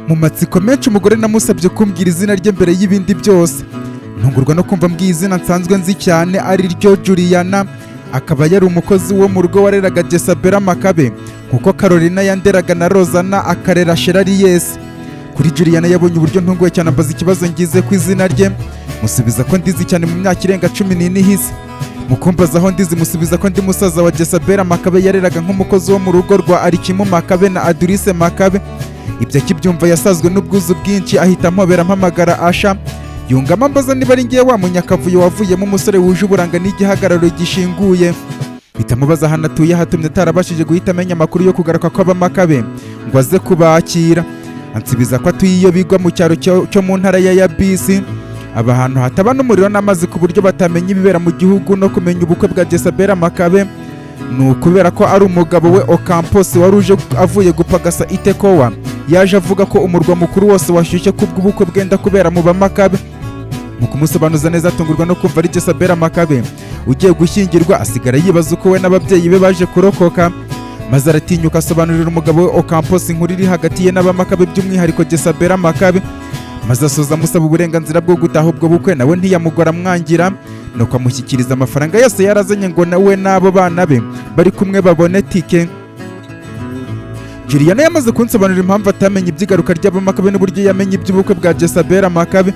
mu matsiko menshi umugore namusabye kumbwira izina rye mbere y'ibindi byose. Ntungurwa no kumva mbwiye izina nsanzwe nzi cyane ari ryo Juliana, akaba yari umukozi wo mu rugo wareraga Jezabel Makabe nkuko Carolina yanderaga na Rozana akarera Sherariyesi. Kuri Juliana yabonye uburyo ntunguwe cyane ambaza ikibazo ngize ku izina rye, musubiza ko ndizi cyane mu myaka irenga 14 ihise. Mukumbaza aho ndizi musubiza ko ndi musaza wa Jezabel Makabe yareraga nk'umukozi wo mu rugo rwa Alikimu Makabe na Adurise Makabe. Ibyo akibyumva yasazwe n'ubwuzu bwinshi ahita ampobera mpamagara Asha, yungamo ambaza niba ari ngiye wa munyakavuyo wavuyemo umusore wuje uburanga n'igihagararo gishinguye. Bitamubaza ahantu atuye hatumye atarabashije guhita amenya amakuru yo kugaruka kw'Abamakabe ngo aze kubakira. Ansubiza ko atuye iyo bigwa mu cyaro cyo mu ntara ya Yabisi, aba ahantu hataba n'umuriro n'amazi ku buryo batamenya ibibera mu gihugu no kumenya ubukwe bwa Jezabel Makabe. Ni ukubera ko ari umugabo we Ocampos wari uje avuye gupagasa Itekowa, yaje avuga ko umurwa mukuru wose washyushye kubw'ubukwe bwenda kubera mu Bamakabe. Mu kumusobanuza neza atungurwa no kumva ari Jezabel Makabe ugiye gushyingirwa, asigara yibaza uko we n'ababyeyi be baje kurokoka, maze aratinyuka asobanurira umugabo we Ocampos inkuru iri hagati ye n'Abamakabe by'umwihariko Jezabel Makabe, maze asoza amusaba uburenganzira bwo gutaha ubwo bukwe. Nawe ntiyamugora amwangira, nuko amushyikiriza amafaranga yose yarazanye ngo nawe n'abo bana be bari kumwe babone tike. Juliana yamaze kunsobanurira impamvu atamenye iby'igaruka ry'Abamakabe n'uburyo yamenye iby'ubukwe bwa Jezabel Makabe,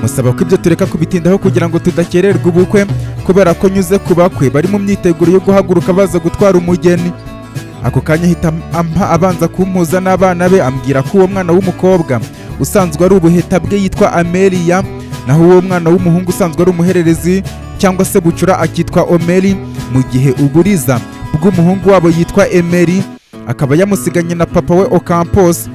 musaba ko ibyo tureka kubitindaho kugira ngo tudakererwa ubukwe, kubera ko nyuze ku bakwe bari mu myiteguro yo guhaguruka baza gutwara umugeni. Ako kanya ahita abanza kumpuza n'abana be, ambwira ko uwo mwana w'umukobwa usanzwe ari ubuheta bwe yitwa Amelia, naho uwo mwana w'umuhungu usanzwe ari umuhererezi cyangwa se bucura akitwa Omeri, mu gihe uburiza bw'umuhungu wabo yitwa Emery akaba yamusiganye na papa we Ocampos.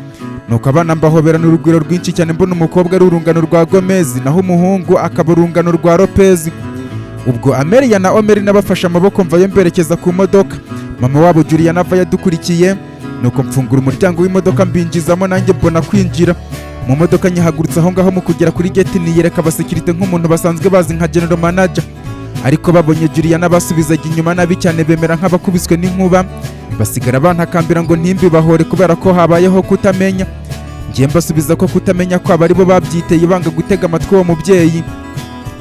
Nuko abana mbahoberana urugwiro rwinshi cyane, mbona umukobwa ari urungano rwa Gomez naho umuhungu akaba urungano rwa Lopez. Ubwo Amelia na Omeri nabafashe amaboko mvayo mberekeza ku modoka. Mama wabo Juliana ava yadukurikiye, nuko mfungura umuryango w'imodoka mbinjizamo, nanjye mbona kwinjira mu modoka. Nyihagurutse aho ngaho mu kugera kuri gate niyereka abasekirite nk'umuntu basanzwe bazi nka general manager, ariko babonye Juliana basubizaga inyuma nabi cyane, bemera nk'abakubiswe n'inkuba, basigara bantakambira ngo ntimbi bahore kubera ko habayeho kutamenya. Ngiye mbasubiza ko kutamenya kwabo ari bo babyiteye, banga gutega amatwi uwo mubyeyi.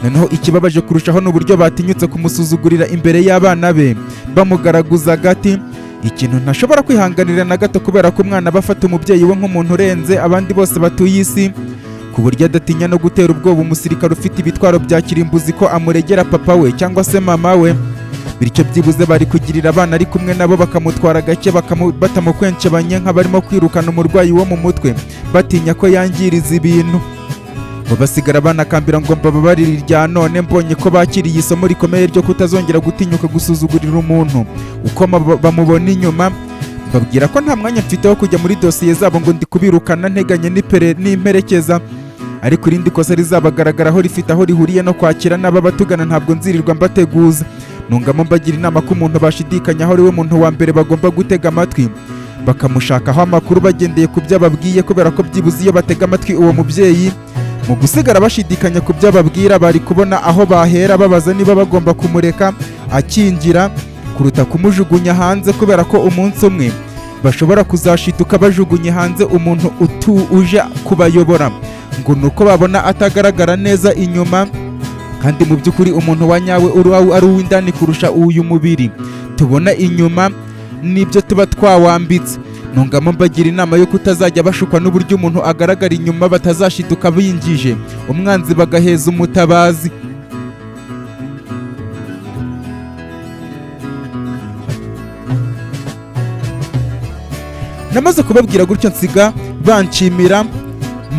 Noneho ikibabaje kurushaho n'uburyo batinyutse kumusuzugurira imbere y'abana be, bamugaraguza agati, ikintu ntashobora kwihanganira na gato, kubera ko umwana bafata umubyeyi we nk'umuntu urenze abandi bose batuye isi, ku buryo adatinya no gutera ubwoba umusirikare ufite ibitwaro bya kirimbuzi ko amuregera papa we cyangwa se mama we. Bityo byibuze bari kugirira abana ari kumwe nabo bakamutwara gake, batamukwenshebanye nk'abarimo kwirukana umurwayi wo mu mutwe, batinya ko yangiriza ibintu. Bo basigara banakambira ngo mbababarire irya none, mbonye ko bakiriye isomo rikomeye ryo kutazongera gutinyuka gusuzugurira umuntu uko bamubona inyuma. Babwira ko nta mwanya mfite wo kujya muri dosiye zabo ngo ndi kubirukana nteganye n'imperekeza, ariko irindi kosa rizabagaragaraho rifite aho rihuriye no kwakira n'ababatugana ntabwo nzirirwa mbateguza. Nungamo mbagira inama ko umuntu bashidikanyaho ari we muntu wa mbere bagomba gutega amatwi, bakamushakaho amakuru bagendeye ku byo ababwiye, kubera ko byibuze iyo batega amatwi uwo mubyeyi, mu gusigara bashidikanya ku byo ababwira bari kubona aho bahera babaza niba bagomba kumureka akingira kuruta kumujugunya hanze, kubera ko umunsi umwe bashobora kuzashituka bajugunye hanze umuntu uje kubayobora, ngo nuko babona atagaragara neza inyuma, kandi mu by'ukuri umuntu wa nyawe ari uw'indani kurusha uyu mubiri tubona inyuma n'ibyo tuba twawambitse. Ntungamo mbagira inama yo kutazajya bashukwa n'uburyo umuntu agaragara inyuma, batazashituka binjije umwanzi bagaheza umutabazi. Namaze kubabwira gutyo nsiga banshimira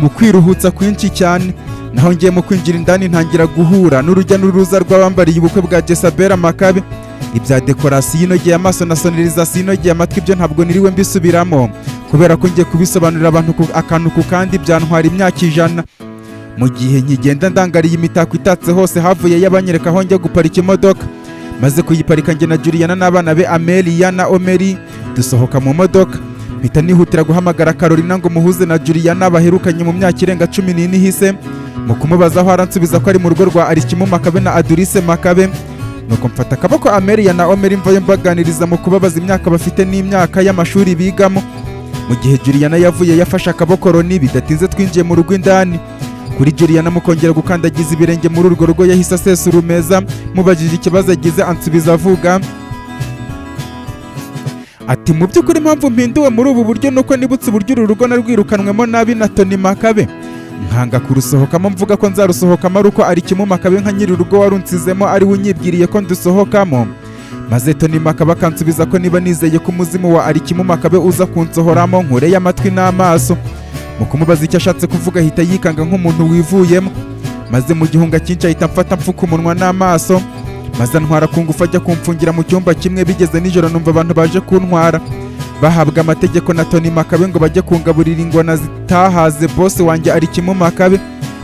mu kwiruhutsa kwinshi cyane, naho ngiye mu kwinjira indani ntangira guhura n'urujya n'uruza rw'abambariye ubukwe bwa Jezabel Makabe. Ibya dekorasiyo inogeye amaso na sonorizasiyo inogeye amatwi byo ntabwo niriwe mbisubiramo, kubera ko ngiye kubisobanurira abantu akantu ku kandi byantwara imyaka 100. Mu gihe nkigenda ndangariye imitako itatse hose, havuye y'abanyereka aho njya guparika imodoka, maze kuyiparika njye na Juliana n'abana be Amelia na Omeri dusohoka mu modoka. Mpita nihutira guhamagara Carolina ngo muhuze na Juliana baherukanye mu myaka irenga 14 ihise. Mu kumubaza aho aransubiza ko ari mu rugo rwa Alikimu Makabe na Adurise Makabe. Nuko mfata akaboko Amelia na Omeri mvayo mbaganiriza mu kubabaza imyaka bafite n'imyaka y'amashuri bigamo. mu gihe Juliana yavuye yafashe akaboko Roni. Bidatinze twinjiye mu rugo indani. Kuri Juliana mukongera gukandagiza ibirenge muri urwo rugo yahise asesa urumeza. Mubajije ikibazo agize ansubiza avuga ati mu by'ukuri impamvu mpinduwe muri ubu buryo nuko nibutse uburyo uru rugo narwirukanwemo nabi na Tony Makabe, nkanga kurusohokamo mvuga ko nzarusohokamo ari uko ari Kimu Makabe nka nyiri urugo warunsizemo ari we unyibwiriye ko ndusohokamo. Maze Tony Makabe akansubiza ko niba nizeye ko umuzimu wa ari Kimu Makabe uza kunsohoramo nkureye amatwi n'amaso. Mu kumubaza icyo ashatse kuvuga ahita yikanga nk'umuntu wivuyemo, maze mu gihunga cyinshi ahita mfata mfuka umunwa n'amaso, maze antwara ku ngufu ajya kumfungira mu cyumba kimwe. Bigeze nijoro numva abantu baje kuntwara bahabwa amategeko na Tony Makabe ngo bajye kungaburira ingona zitahaze boss wanjye ari Kimu Makabe,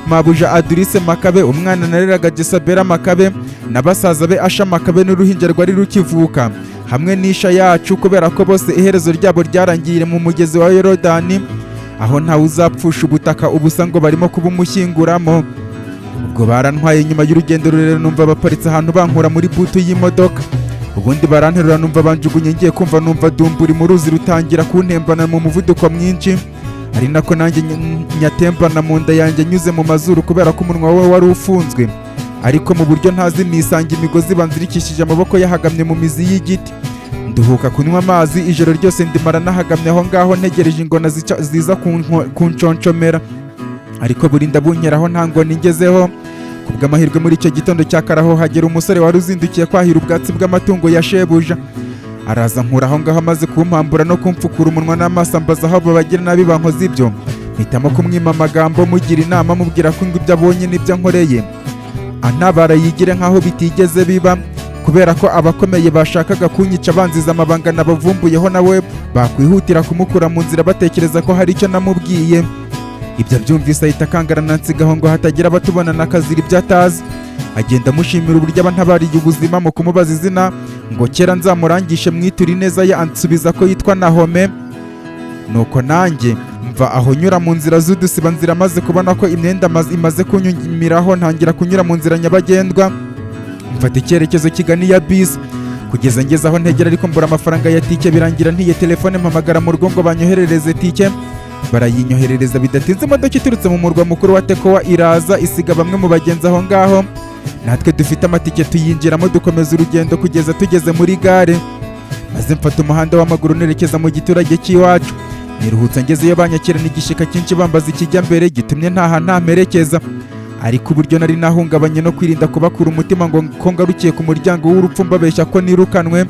mabuja Adrice Makabe, umwana nareraga Jezabel Makabe na basaza be Asha Makabe n'uruhinja rwari rukivuka hamwe n'isha yacu, kubera ko bose iherezo ryabo ryarangiye mu mugezi wa Yorodani, aho ntawe uzapfusha ubutaka ubusa ngo barimo kubumushyinguramo. Ubwo barantwaye nyuma y'urugendo rurerure numva abaparitse ahantu bankura muri butu y'imodoka, ubundi baranterura numva banjugunye. Ngiye kumva numva dumburi mu ruzi rutangira kuntembana mu muvuduko mwinshi, ari nako nanjye nyatembana mu nda yanjye nyuze mu mazuru kubera ko umunwa we wari ufunzwe, ariko mu buryo ntazi nisanga imigozi banzirikishije amaboko yahagamye mu mizi y'igiti. Nduhuka kunywa amazi, ijoro ryose ndimara nahagamye aho ngaho ntegereje ingona ziza kunconshomera, ariko burinda bunkeraho nta ngona ingezeho. Kubw'amahirwe muri icyo gitondo cya karaho hagera umusore wari uzindukiye kwahira ubwatsi bw'amatungo ya shebuja, araza nkura aho ngaho amaze kumpambura no kumfukura umunwa n'amaso ambaza aho babagira nabi bankoze ibyo. Mpitamo kumwima amagambo mugira inama mubwira ko ngo ibyo abonye n'ibyo nkoreye antabara yigire nk'aho bitigeze biba, kubera ko abakomeye bashakaga kunyica banziza amabanga nabavumbuyeho nawe bakwihutira kumukura mu nzira batekereza ko hari icyo namubwiye. Ibyo byumvise ahita akangarana nsigaho ngo hatagira abatubonana akazira ibyo atazi. Agenda amushimira uburyo abantabariye ubuzima. Mu kumubaza izina ngo kera nzamurangishe mwiture neza ye, ansubiza ko yitwa Nahome. Nuko nanjye mva aho nyura mu nzira z'udusiba nzira, maze kubona ko imyenda imaze kunyumiraho ntangira kunyura mu nzira nyabagendwa, mfata icyerekezo kiganiye bisi kugeza ngeze aho ntegera, ariko mbura amafaranga ya tike. Birangira ntiye telefone mpamagara mu rugo ngo banyoherereze tike, barayinyoherereza. Bidatinze imodoka iturutse mu murwa mukuru wa Tekowa iraza isiga bamwe mu bagenzi aho ngaho, natwe dufite amatike tuyinjiramo dukomeza urugendo kugeza tugeze muri gare, maze mfata umuhanda w'amaguru nerekeza mu giturage cy'iwacu. Niruhutse ngezeyo banyakirana igishika cyinshi bambaza ikijya mbere gitumye ntaha ntamerekeza, ariko uburyo nari nahungabanye no kwirinda kubakura umutima ngo ko ngarukiye ku muryango w'urupfu mbabeshya ko nirukanwe.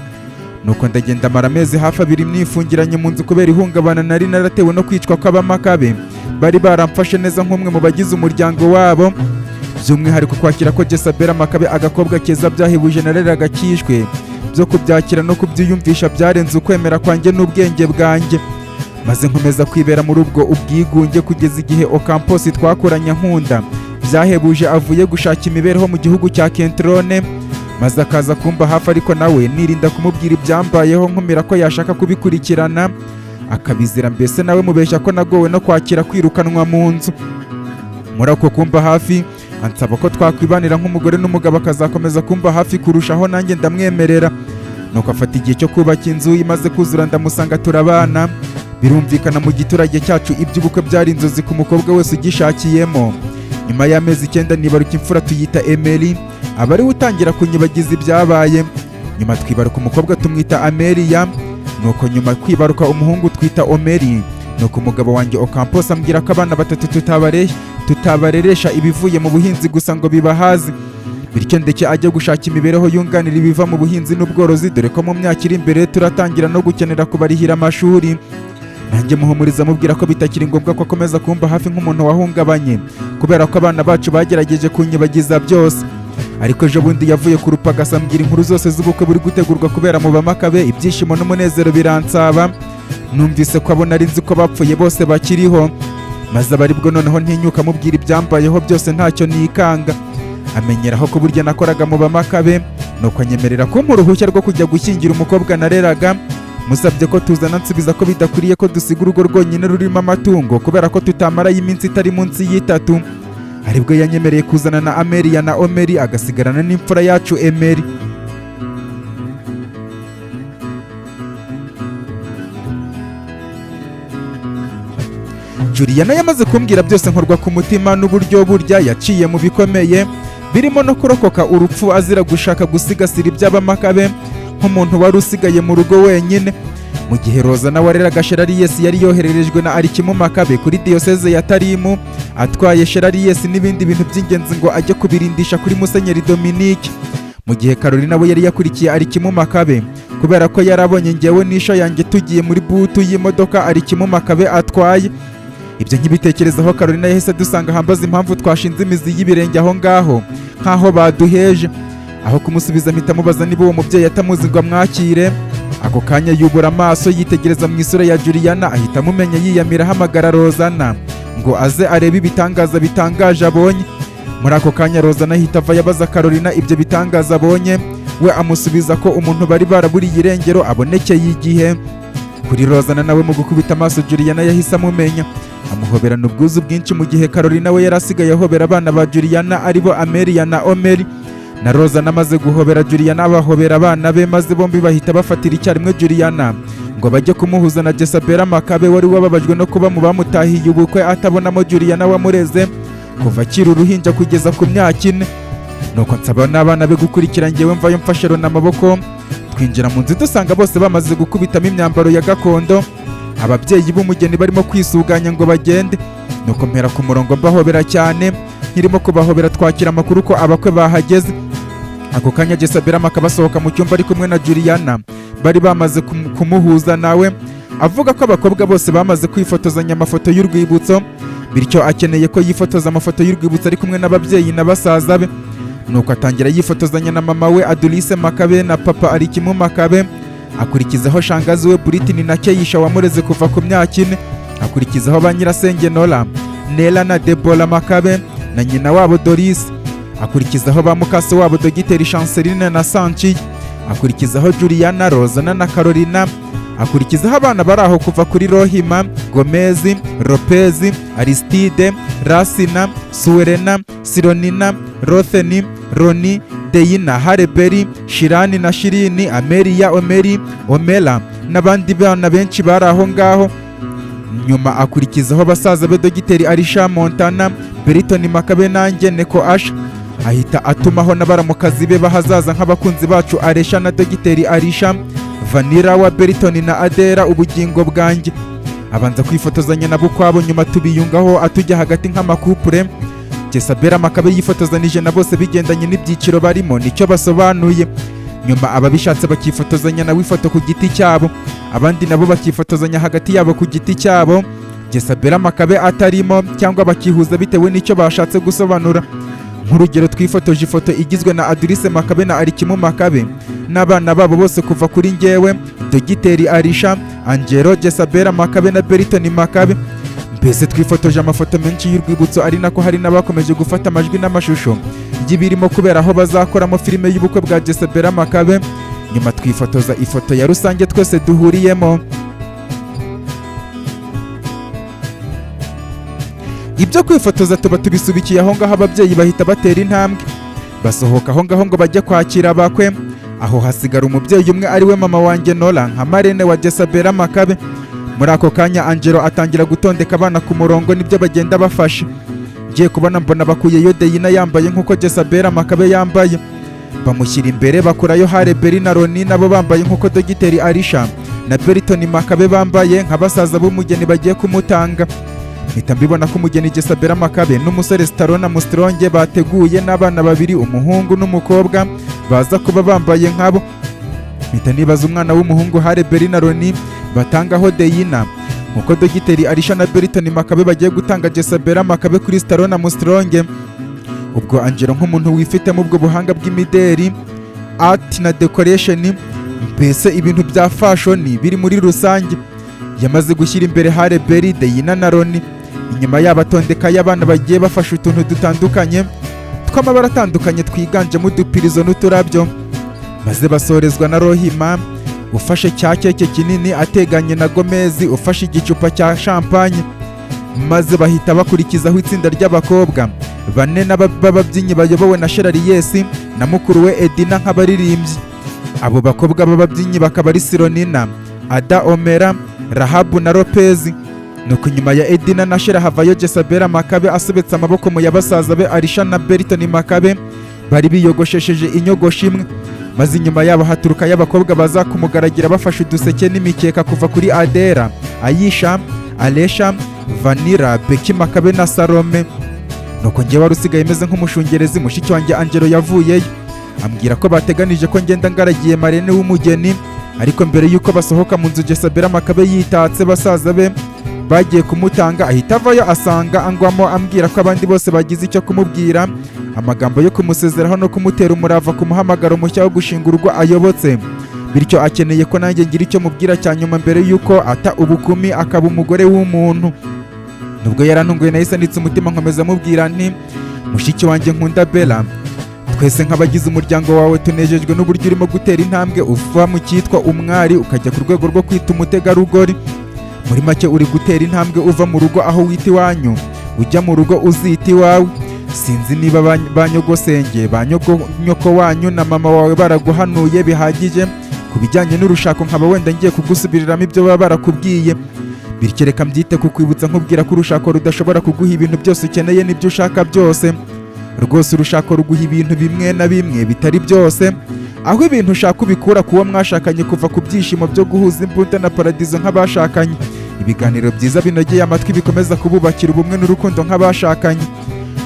Nuko ndagenda mara amezi hafi 2 mwifungiranye mu nzu kubera ihungabana nari naratewe no kwicwa kw'abamakabe bari baramfashe neza nk'umwe mu bagize umuryango wabo, by'umwihariko kwakira ko Jezabel Makabe agakobwa keza byahebuje nareraga kishwe, byo kubyakira no kubyiyumvisha byarenze ukwemera kwanjye n'ubwenge bwanjye, maze nkomeza kwibera muri ubwo ubwigunge kugeza igihe Ocampos twakoranye nkunda byahebuje avuye gushaka imibereho mu gihugu cya Kentrone, maze akaza kumba hafi, ariko nawe nirinda kumubwira ibyambayeho nkumira ko yashaka kubikurikirana akabizira, mbese nawe mubeshya ko nagowe no kwakira kwirukanwa mu nzu. Muri ako kumba hafi ansaba ko twakwibanira nk'umugore n'umugabo, akazakomeza kumba hafi kurushaho, nanjye ndamwemerera. Nuko afata igihe cyo kubaka inzu, imaze kuzura ndamusanga turabana. Birumvikana mu giturage cyacu iby'ubukwe byari inzozi ku mukobwa wese ugishakiyemo. Nyuma y'amezi 9 nibaruka imfura tuyita Emily, aba ari utangira kunyibagiza ibyabaye. Nyuma twibaruka umukobwa tumwita Amelia, nuko nyuma kwibaruka umuhungu twita Omeri. Nuko umugabo wanjye Ocampos ambwira ko abana 3 tutabareresha ibivuye mu buhinzi gusa ngo bibahaze, bityo ndetse ajya gushaka imibereho yunganira ibiva mu buhinzi n'ubworozi, dore ko mu myaka iri imbere turatangira no gukenera kubarihira amashuri. Nanjye muhumuriza mubwira ko bitakiri ngombwa ko akomeza kumba hafi nk'umuntu wahungabanye, kubera ko abana bacu bagerageje kunyibagiza byose. Ariko ejo bundi yavuye ku rupagasa ambwira inkuru zose z'ubukwe buri gutegurwa kubera mu Bamakabe. Ibyishimo n'umunezero biransaba, numvise ko abo nari nzi ko bapfuye bose bakiriho, maze abari bwo noneho ntinyuka mubwira ibyambayeho byose ntacyo nikanga. Amenyeraho ko burya nakoraga mu Bamakabe, nuko anyemerera ko mu ruhushya rwo kujya gushyingira umukobwa nareraga. Musabye ko tuzana nsubiza ko bidakwiriye ko dusiga urugo rwonyine rurimo amatungo, kubera ko tutamarayo iminsi itari munsi y'3. Aribwo yanyemereye kuzana na Amelia na Omeri, agasigarana n'imfura yacu Emily. Juliana yamaze kumbwira byose nkorwa ku mutima n'uburyo burya yaciye mu bikomeye birimo no kurokoka urupfu azira gushaka gusigasira iby'abamakabe nk'umuntu wari usigaye mu rugo wenyine, mu gihe Roza nawe wareraga Sherariyesi yari yohererejwe na Alikimu Makabe kuri diyoseze ya Tarimu atwaye Sherariyesi n'ibindi bintu by'ingenzi ngo ajye kubirindisha kuri Musenyeri Dominique, mu gihe Carolina we yari yakurikiye Alikimu Makabe kubera ko yarabonye ngewe n'isha yanjye tugiye muri butu y'imodoka Alikimu Makabe atwaye. Ibyo nkibitekerezaho Carolina yahise dusanga hambaza impamvu twashinze imizi y'ibirenge aho ngaho nk'aho baduheje. Aho kumusubiza mpita mubaza niba uwo mubyeyi atamuzi ngo amwakire. Ako kanya yubura amaso yitegereza mu isura ya Juliana ahita amumenya yiyamira ahamagara Rozana ngo aze arebe ibitangaza bitangaje abonye. Muri ako kanya Rozana ahita ava yabaza Carolina ibyo bitangaza abonye, we amusubiza ko umuntu bari baraburiye irengero abonekeye igihe. Kuri Rozana nawe mu gukubita amaso Juliana yahise amumenya, amuhoberana ubwuzu bwinshi, mu gihe Carolina we yari asigaye ahobera abana ba Juliana aribo Amelia na Omeri. Na Rozana amaze guhobera Juliana abahobera abana be, maze bombi bahita bafatira icyarimwe Juliana ngo bajye kumuhuza na Jezabel Makabe wari wababajwe no kuba mu bamutahiye ubukwe atabonamo Juliana wamureze kuva akiri uruhinja kugeza ku myaka 4. Nuko nsaba n'abana be gukurikira ngewe mvayo mfashe Rona amaboko, twinjira mu nzu dusanga bose bamaze gukubitamo imyambaro ya gakondo, ababyeyi b'umugeni barimo kwisuganya ngo bagende. Nuko mpera ku murongo mbahobera cyane, nkirimo kubahobera twakira amakuru ko abakwe bahageze. Ako kanya Jezabel Makabe asohoka mu cyumba ari kumwe na Juliana bari bamaze kumuhuza nawe, avuga ko abakobwa bose bamaze kwifotozanya amafoto y'urwibutso, bityo akeneye ko yifotoza amafoto y'urwibutso ari kumwe n'ababyeyi na basaza be. Nuko atangira yifotozanya na mama we Adurise Makabe na papa Alikimu Makabe, akurikizaho shangazi we Britney na Keisha wamureze kuva ku myaka 4, akurikizaho ba nyirasenge Nora, Nela na Debola Makabe na nyina wabo Doris, akurikizaho ba mukase wabo Dogiteri Chanceline na Sanchi, akurikizaho Juliana, Rozana na Carolina, akurikizaho abana bari aho kuva kuri Rohima, Gomezi, Lopezi, Aristide, Rasina, Suwerena, Sironina, Rotheni, Roni, Deina, Hareberi, Shirani na Shirini, Amelia, Omeri, Omela n'abandi bana benshi bari aho ngaho. Nyuma akurikizaho basaza be Dogiteri Arisha Montana, Britney Makabe nanjye Neko Ash, ahita atumaho n'abaramukazi be bahazaza nk'abakunzi bacu Aresha na Dogiteri Arisha, Vanilla wa Britney na Adera ubugingo bwanjye. Abanza kwifotozanya nabo kwabo, nyuma tubiyungaho atujya hagati nk'amakupure. Jezabel Makabe yifotozanije na bose bigendanye n'ibyiciro barimo nicyo basobanuye. Nyuma ababishatse bakifotozanya nawe ifoto ku giti cyabo, abandi nabo bakifotozanya hagati yabo ku giti cyabo, Jezabel Makabe atarimo, cyangwa bakihuza bitewe n'icyo bashatse gusobanura. Nk'urugero twifotoje ifoto igizwe na Adurise Makabe na Alikimu Makabe n'abana babo bose kuva kuri ngewe, Dogiteri Arisha, Angelo, Jezabel Makabe na Britney Makabe. Mbese twifotoje amafoto menshi y'urwibutso, ari nako hari n'abakomeje gufata amajwi n'amashusho y'ibirimo kubera aho bazakoramo filime y'ubukwe bwa Jezabel Makabe. Nyuma twifotoza ifoto ya rusange twese duhuriyemo. Ibyo kwifotoza tuba tubisubikiye aho ngaho, ababyeyi bahita batera intambwe basohoka aho ngaho ngo bajye kwakira abakwe. Aho hasigara umubyeyi umwe ari we mama wanjye Nora nka marene wa Jezabel Makabe. Muri ako kanya Angelo atangira gutondeka abana ku murongo nibyo bagenda bafashe. Ngiye kubona mbona bakuyeyo Deina yambaye nk'uko Jezabel Makabe yambaye, bamushyira imbere bakurayo Hareberi na Roni nabo bambaye nk'uko Dogiteri Arisha na Britney Makabe bambaye nka basaza b'umugeni bagiye kumutanga. Mpita mbibona ko umugeni Jezabel Makabe n'umusore Starona Mustronge bateguye n'abana babiri, umuhungu n'umukobwa, baza kuba bambaye nkabo. Mpita nibaza umwana w'umuhungu Hareberi na Roni batangaho Deina nkuko Dogiteri Arisha na Britney Makabe bagiye gutanga Jezabel Makabe kuri Starona Mustronge. Ubwo Angelo nk'umuntu wifitemo ubwo buhanga bw'imideri, art na decoration, mbese ibintu bya fashion biri muri rusange, yamaze gushyira imbere Hareberi, Deina na Roni. Inyuma yabo atondeka y'abana bagiye bafashe utuntu dutandukanye tw'amabara atandukanye twiganjemo udupirizo n'uturabyo, maze basorezwa na Rohima ufashe cya keke kinini ateganye na Gomezi ufashe igicupa cya champagne, maze bahita bakurikizaho itsinda ry'abakobwa bane b'ababyinnyi bayobowe na Sherariyesi na mukuru we Edina nk'abaririmbyi. Abo bakobwa b'ababyinnyi bakaba ari Sironina, Ada, Omera, Rahabu na Lopezi. nuko nyuma ya Edina na Shera havayo Jezabeli Makabe asubitse amaboko mu yabasaza be Alisha na Beritoni Makabe bari biyogoshesheje inyogosho imwe, maze inyuma yabo haturuka y'abakobwa baza kumugaragira bafashe uduseke n'imikeka kuva kuri Adera, Ayisha, Alesha, Vanira, Beki Makabe na Salome. Nuko njye wari usigaye meze nk'umushungerezi, mushiki wanjye Angelo yavuyeyo ambwira ko bateganije ko ngenda ngaragiye marene w'umugeni, ariko mbere y'uko basohoka mu nzu Jezabeli Makabe yitatse basaza be bagiye kumutanga, ahita avayo asanga angwamo ambwira ko abandi bose bagize icyo kumubwira, amagambo yo kumusezeraho no kumutera umurava ku muhamagaro mushya wo gushinga urugo ayobotse, bityo akeneye ko nanjye ngira icyo mubwira cya nyuma mbere y'uko ata ubukumi akaba umugore w'umuntu. Nubwo yarantunguye nahise nitse umutima nkomeza mubwira nti, mushiki wanjye nkunda Bella, twese nk'abagize umuryango wawe tunejejwe n'uburyo urimo gutera intambwe uva mu cyitwa umwari ukajya ku rwego rwo kwita umutegarugori. Muri make uri gutera intambwe uva mu rugo aho wita iwanyu ujya mu rugo uzita iwawe. Sinzi niba banyogosenge banyoko wanyu na mama wawe baraguhanuye bihagije ku bijyanye n'urushako, nkaba wenda ngiye kugusubiriramo ibyo baba barakubwiye, bityo reka mbyite kukwibutsa nkubwira ko urushako rudashobora kuguha ibintu byose ukeneye n'ibyo ushaka byose. Rwose urushako ruguha ibintu bimwe na bimwe bitari byose, aho ibintu ushaka ubikura kuwo mwashakanye, kuva ku byishimo byo guhuza imbunda na paradizo nk'abashakanye, ibiganiro byiza binogeye amatwi bikomeza kububakira ubumwe n'urukundo nk'abashakanye,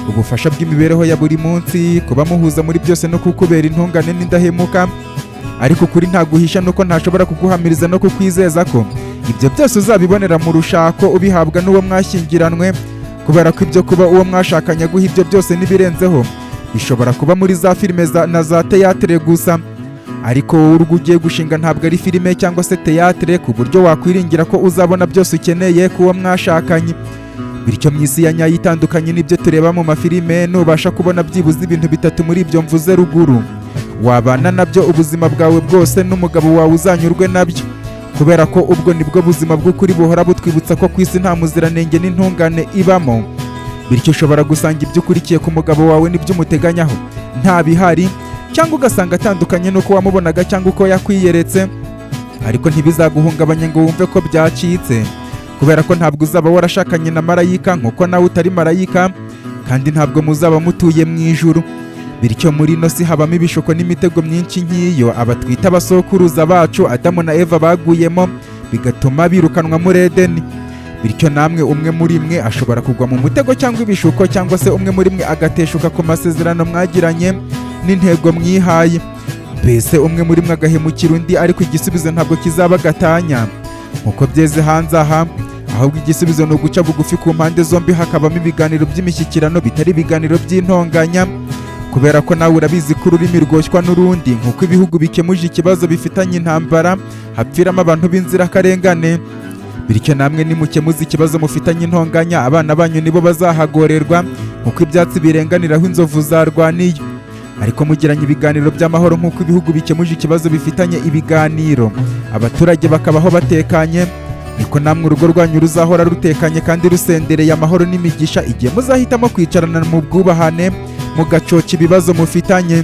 ubufasha bw'imibereho ya buri munsi, kuba muhuza muri byose no kukubera intungane n'indahemuka. Ariko kuri nta guhisha nuko ntashobora kuguhamiriza no kukwizeza ko ibyo byose uzabibonera mu rushako ubihabwa n'uwo mwashyingiranwe, kubera ko ibyo kuba uwo mwashakanye aguha ibyo byose n'ibirenzeho bishobora kuba muri za filime na za teyatere gusa, ariko wowe urwo ugiye gushinga ntabwo ari filime cyangwa se teyatere ku buryo wakwiringira ko uzabona byose ukeneye ku uwo mwashakanye. Bityo mu isi ya nyayo itandukanye n'ibyo tureba mu mafilime, nubasha kubona byibuze ibintu bitatu muri ibyo mvuze ruguru, wabana nabyo ubuzima bwawe bwose n'umugabo wawe uzanyurwe nabyo, kubera ko ubwo nibwo buzima bw'ukuri buhora butwibutsa ko ku isi nta muziranenge n'intungane ibamo. Bityo ushobora gusanga ibyo ukurikiye ku mugabo wawe n'ibyo umuteganyaho nta bihari, cyangwa ugasanga atandukanye n'uko wamubonaga cyangwa uko yakwiyeretse, ariko ntibizaguhungabanye ngo wumve ko byacitse, kubera ko ntabwo uzaba warashakanye na marayika nk'uko nawe utari marayika, kandi ntabwo muzaba mutuye mu ijuru. Bityo muri ino si habamo ibishuko n'imitego myinshi nk'iyo abatwita abasokuruza bacu Adamu na Eva baguyemo, bigatuma birukanwa muri Edeni. Bityo namwe umwe muri mwe ashobora kugwa mu mutego cyangwa ibishuko, cyangwa se umwe muri mwe agateshuka ku masezerano mwagiranye n'intego mwihaye. Mbese umwe muri mwe agahemukira undi, ariko igisubizo ntabwo kizaba gatanya nk'uko byeze hanze aha, ahubwo igisubizo ni uguca bugufi ku mpande zombi, hakabamo ibiganiro by'imishyikirano bitari ibiganiro by'intonganya, kubera ko nawe urabizi ko ururimi rwoshywa n'urundi. Nk'uko ibihugu bikemuje ikibazo bifitanye intambara hapfiramo abantu b'inzirakarengane, bityo namwe nimukemuza ikibazo mufitanye intonganya, abana banyu nibo bazahagorerwa nk'uko ibyatsi birenganiraho inzovu zarwaniye. Ariko mugiranye ibiganiro by'amahoro nk'uko ibihugu bikemuje ikibazo bifitanye ibiganiro, abaturage bakabaho batekanye, niko namwe urugo rwanyu ruzahora rutekanye kandi rusendereye amahoro n'imigisha, igihe muzahitamo kwicarana mu bwubahane mugacoca ibibazo mufitanye.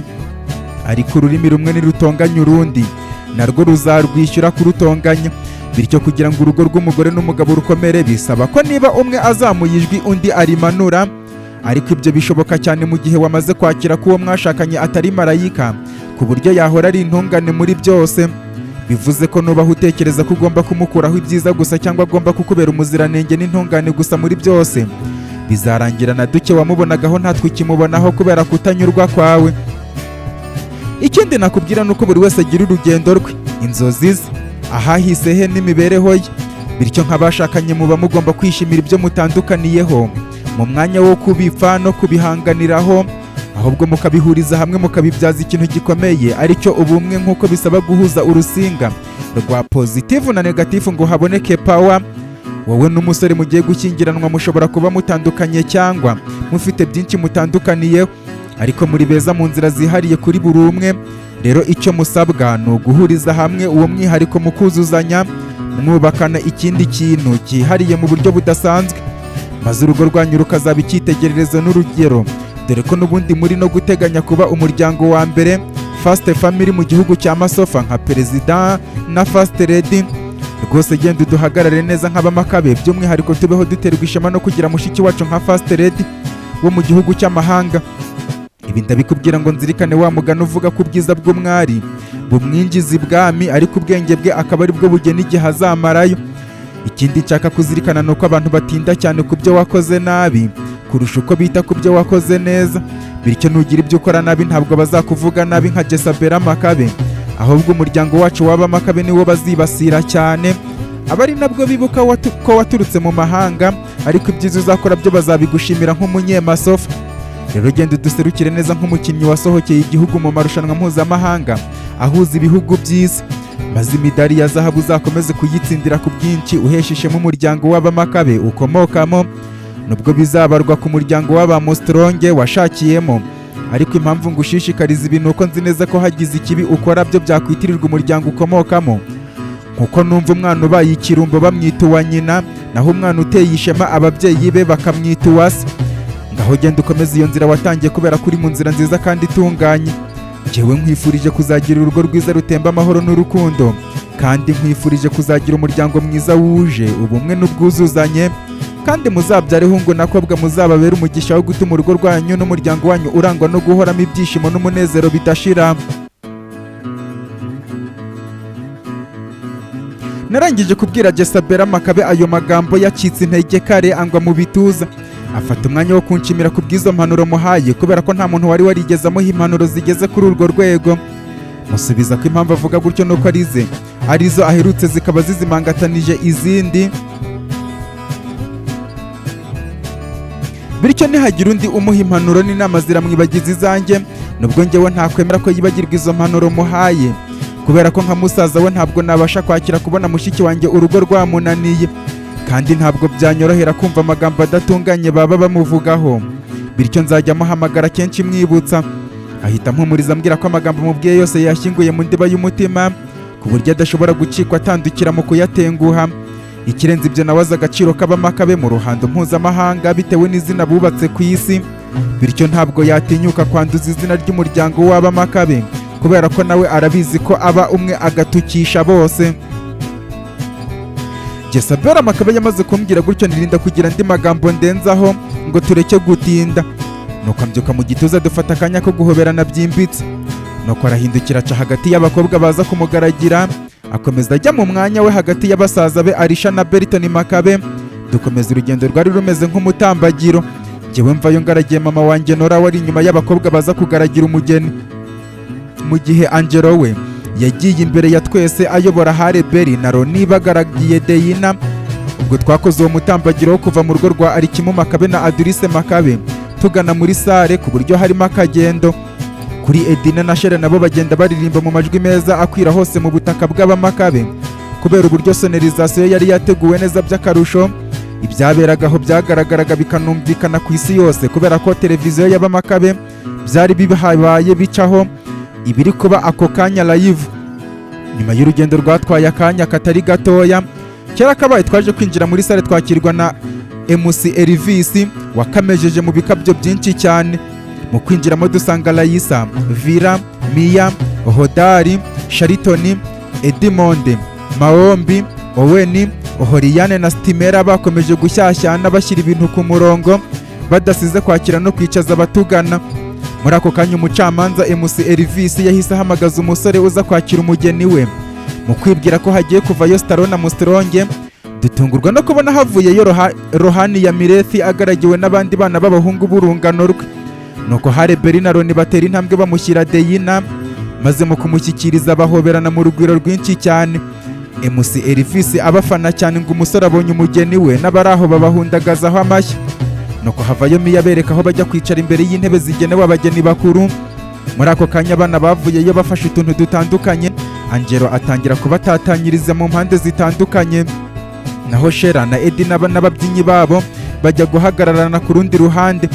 Ariko ururimi rumwe nirutonganya urundi, narwo ruzarwishyura kurutonganya. Bityo kugira ngo urugo rw'umugore n'umugabo rukomere, bisaba ko niba umwe azamuye ijwi undi arimanura, ariko ibyo bishoboka cyane mu gihe wamaze kwakira ko uwo mwashakanye atari marayika, ku buryo yahora ari intungane muri byose. Bivuze ko nubaho utekereza ko ugomba kumukuraho ibyiza gusa, cyangwa agomba kukubera umuziranenge n'intungane gusa muri byose, bizarangira na duke wamubonagaho ntatwe ukimubonaho kubera kutanyurwa kwawe. Ikindi nakubwira ni uko buri wese agira urugendo rwe, inzozi ze, ahahise he n'imibereho ye. Bityo nk'abashakanye muba mugomba kwishimira ibyo mutandukaniyeho mu mwanya wo kubipfa no kubihanganiraho, ahubwo mukabihuriza hamwe mukabibyaza ikintu gikomeye, aricyo ubumwe, nk'uko bisaba guhuza urusinga rwa positive na negative ngo haboneke power. Wowe n'umusore mugiye gushyingiranwa mushobora kuba mutandukanye cyangwa mufite byinshi mutandukaniyeho, ariko muri beza mu nzira zihariye kuri buri umwe. Rero icyo musabwa ni uguhuriza hamwe uwo mwihariko mukuzuzanya, mwubakana ikindi kintu cyihariye mu buryo budasanzwe, maze urugo rwanyu rukazaba icyitegererezo n'urugero, dore ko n'ubundi muri no guteganya kuba umuryango wa mbere first family mu gihugu cya Masofa nka perezida na first lady. rwose genda uduhagarare neza nk'abamakabe, by'umwihariko tubeho duterwa ishema no kugira mushiki wacu nka First Lady wo mu gihugu cy'amahanga. Ibi ndabikubwira ngo nzirikane wa mugani uvuga ko ubwiza bw'umwari bumwinjiza ibwami, ariko ubwenge bwe akaba ari bwo bugena igihe azamarayo. Ikindi nshaka kuzirikana ni uko abantu batinda cyane ku byo wakoze nabi kurusha uko bita ku byo wakoze neza, bityo nugira ibyo ukora nabi ntabwo bazakuvuga nabi nka Jezabel Makabe, ahubwo umuryango wacu w'Abamakabe niwo bazibasira cyane, aba ari nabwo bibuka ko waturutse mu mahanga, ariko ibyiza uzakora byo bazabigushimira nk'umunyemasofa. Rero genda uduserukire neza nk'umukinnyi wasohokeye igihugu mu marushanwa mpuzamahanga ahuza ibihugu byiza, maze imidari ya zahabu uzakomeze kuyitsindira ku bwinshi, uhesheshemo umuryango w'Abamakabe ukomokamo, nubwo bizabarwa ku muryango w'Abamostronge washakiyemo. Ariko impamvu ngushishikariza ibi nuko nzi neza ko hagize ikibi ukora byo byakwitirirwa umuryango ukomokamo, nkuko numva umwana ubaye ikirumbo bamwita uwa nyina, naho umwana uteye ishema ababyeyi be bakamwita uwa se. Ngaho genda ukomeze iyo nzira watangiye, kubera ko uri mu nzira nziza kandi itunganye. Njyewe nkwifurije kuzagira urugo rwiza rutemba amahoro n'urukundo, kandi nkwifurije kuzagira umuryango mwiza wuje ubumwe n'ubwuzuzanye, kandi muzabyare hungu na kobwa muzababera umugisha wo gutuma urugo rwanyu n'umuryango wanyu urangwa no guhoramo ibyishimo n'umunezero bidashira. Narangije kubwira Jezabel Makabe ayo magambo yacitse intege kare, angwa mu bituza, afata umwanya wo kunshimira ku bw'izo mpanuro muhaye, kubera ko nta muntu wari warigeze amuha impanuro zigeze kuri urwo rwego. Musubiza ko impamvu avuga gutyo nuko arizo aherutse zikaba zizimangatanije izindi, bityo nihagira undi umuha impanuro n'inama ziramwibagiza izanjye, nubwo njyewe ntakwemera ko yibagirwa izo mpanuro muhaye, kubera ko nka musaza we ntabwo nabasha kwakira kubona mushiki wanjye urugo rwamunaniye, kandi ntabwo byanyorohera kumva amagambo adatunganye baba bamuvugaho, bityo nzajya muhamagara kenshi mwibutsa. Ahita mpumuriza ambwira ko amagambo mubwiye yose yashyinguye mu ndiba y'umutima, ku buryo adashobora gucikwa atandukira mu kuyatenguha. Ikirenze ibyo, nawe azi agaciro k'Abamakabe mu ruhando mpuzamahanga bitewe n'izina bubatse ku isi, bityo ntabwo yatinyuka kwanduza izina ry'umuryango w'Abamakabe, kubera ko nawe arabizi ko aba umwe agatukisha bose. Jezabel Makabe yamaze kumbwira gutyo, nirinda kugira andi magambo ndenzaho ngo tureke gutinda, nuko ambyuka mu gituza dufata akanya ko guhoberana byimbitse, nuko arahindukira aca hagati y'abakobwa baza kumugaragira, akomeza ajya mu mwanya we hagati y'abasaza be Alisha na Berton Makabe. Dukomeza urugendo rwari rumeze nk'umutambagiro, njyewe mvayo ngaragiye mama wanjye Nora wari inyuma y'abakobwa baza kugaragira umugeni, mu gihe Angelo we yagiye imbere ya twese ayobora Hareberi na Roni bagaragiye Deyina. Ubwo twakoze uwo mutambagiro wo kuva mu rugo rwa Alikimu Makabe na Adulise Makabe tugana muri sare, ku buryo harimo akagendo. Kuri Edina na Shere nabo bagenda baririmba mu majwi meza akwira hose mu butaka bw'Abamakabe, kubera uburyo sonorizasiyo yari yateguwe neza by'akarusho. Ibyaberagaho byagaragaraga bikanumvikana ku isi yose, kubera ko televiziyo y'Abamakabe byari bihabaye bicaho ibiri kuba ako kanya live. Nyuma y'urugendo rwatwaye akanya katari gatoya, kera kabaye twaje kwinjira muri sare twakirwa na MC Elvis wakamejeje mu bikabyo byinshi cyane. Mu kwinjiramo dusanga Layisa, Vira, Mia, Hodari, Sharitoni, Edmonde, Maombi, Oweni, Ohoriyane na Stimera bakomeje gushyashyana bashyira ibintu ku murongo badasize kwakira no kwicaza abatugana. Muri ako kanya umucamanza MC Elvis yahise ahamagaza umusore uza kwakira umugeni we. Mu kwibwira ko hagiye kuvayo Stallone na Mustronge, dutungurwa no kubona havuyeyo Rohani ya Mirethi agaragiwe n'abandi bana b'abahungu b'urungano rwe. Nuko Hareberi na Roni batera intambwe bamushyira Deyina, maze mu kumushyikiriza bahoberana mu rugwiro rwinshi cyane. MC Elvis abafana cyane ngo umusore abonye umugeni we, n'abari aho babahundagazaho amashyi. Nuko havayo Mia bereka aho bajya kwicara imbere y'intebe zigenewe abageni bakuru. Muri ako kanya abana bavuyeyo bafashe utuntu dutandukanye, Angelo atangira kubatatanyiriza mu mpande zitandukanye, naho Shera na Edina n'ababyinnyi babo bajya guhagararana ku rundi ruhande,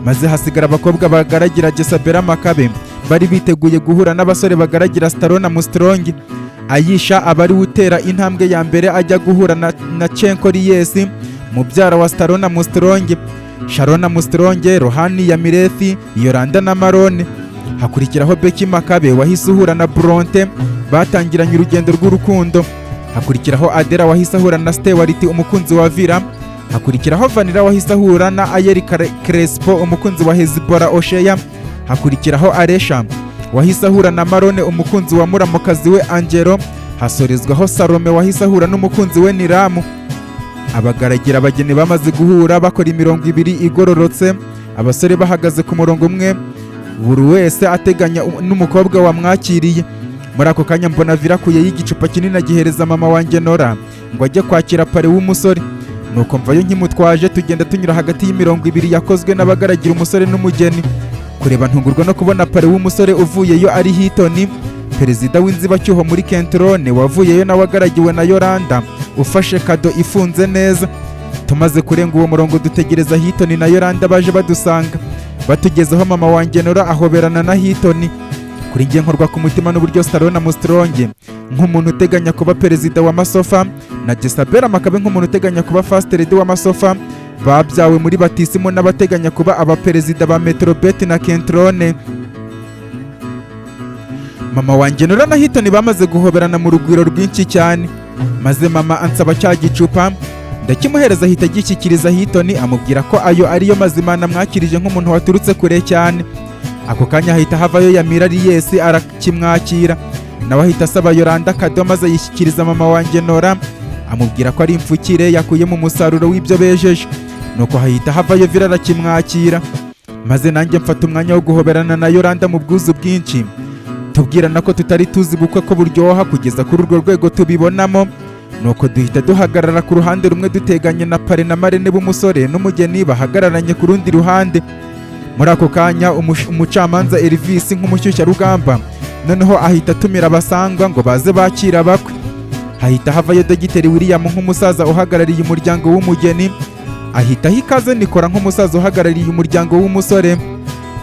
maze hasigara abakobwa bagaragira Jezabel Makabe bari biteguye guhura n'abasore bagaragira Stallone na Mustronge. Ayisha abari utera intambwe ya mbere ajya guhura na Chenko Riyesi, mubyara wa Stallone na Mustronge. Sharon na Mustronge, Rohani ya Mirethi, Yolanda na Marone. Hakurikiraho Becky Makabe wahise uhura na Bronte, batangiranye urugendo rw'urukundo, hakurikiraho Adela wahise ahura na Stewart umukunzi wa Villa, hakurikiraho Vanilla wahise ahura na Ayeri Crespo umukunzi wa Hezbollah Oshea, hakurikiraho Alesha wahise ahura na Marone umukunzi wa muramukazi we Angelo, hasorezwaho Salome wahise ahura n'umukunzi we Niramu. Abagaragira abageni bamaze guhura bakora imirongo ibiri igororotse, abasore bahagaze ku murongo umwe buri wese ateganya n'umukobwa wamwakiriye. Muri ako kanya mbona Villa akuye y'igicupa kinini agihereza mama wanjye Nora ngo ajye kwakira pare w'umusore, nuko mvayo nkimutwaje tugenda tunyura hagati y'imirongo ibiri yakozwe n'abagaragira umusore n'umugeni. Kureba ntungurwa no kubona pare w'umusore uvuyeyo ari Hilton, perezida w'inzibacyuho muri Kentrone wavuyeyo nawe agaragiwe na Yolanda ufashe kado ifunze neza. Tumaze kurenga uwo murongo dutegereza Hilton na Yolanda baje badusanga, batugezeho mama wanjye Nora ahoberana na Hilton. Kuri njye nkorwa ku mutima n'uburyo Stallone Armstrong nk'umuntu uteganya kuba perezida wa Masofa na Jezabel Makabe nk'umuntu uteganya kuba first lady wa Masofa babyawe muri batisimo n'abateganya kuba abaperezida ba Metrobet na Kentrone. Mama wanjye Nora na Hilton bamaze guhoberana mu rugwiro rwinshi cyane, maze mama ansaba cya gicupa ndakimuhereza ahita agishyikiriza Hilton amubwira ko ayo ariyo mazima namwakirije nk'umuntu waturutse kure cyane. Ako kanya ahita havayo Yamira Ries arakimwakira, nawe ahita asaba Yolanda kado maze yishyikiriza mama wanjye Nora amubwira ko ari imfukire yakuye mu musaruro w'ibyo bejeje, nuko ahita havayo Villa arakimwakira, maze nanjye mfata umwanya wo guhoberana na Yolanda mu bwuzu bwinshi, tubwirana ko tutari tuzi bukwe ko buryoha kugeza kuri urwo rwego tubibonamo. Nuko duhita duhagarara ku ruhande rumwe duteganye na pare na marene b'umusore n'umugeni bahagararanye ku rundi ruhande. Muri ako kanya umucamanza Elvis nk'umushyushyarugamba noneho ahita atumira abasangwa ngo baze bakira bakwe. Hahita havayo Dogiteri William nk'umusaza uhagarariye umuryango w'umugeni, ahita hikaze Nikora nk'umusaza uhagarariye umuryango w'umusore.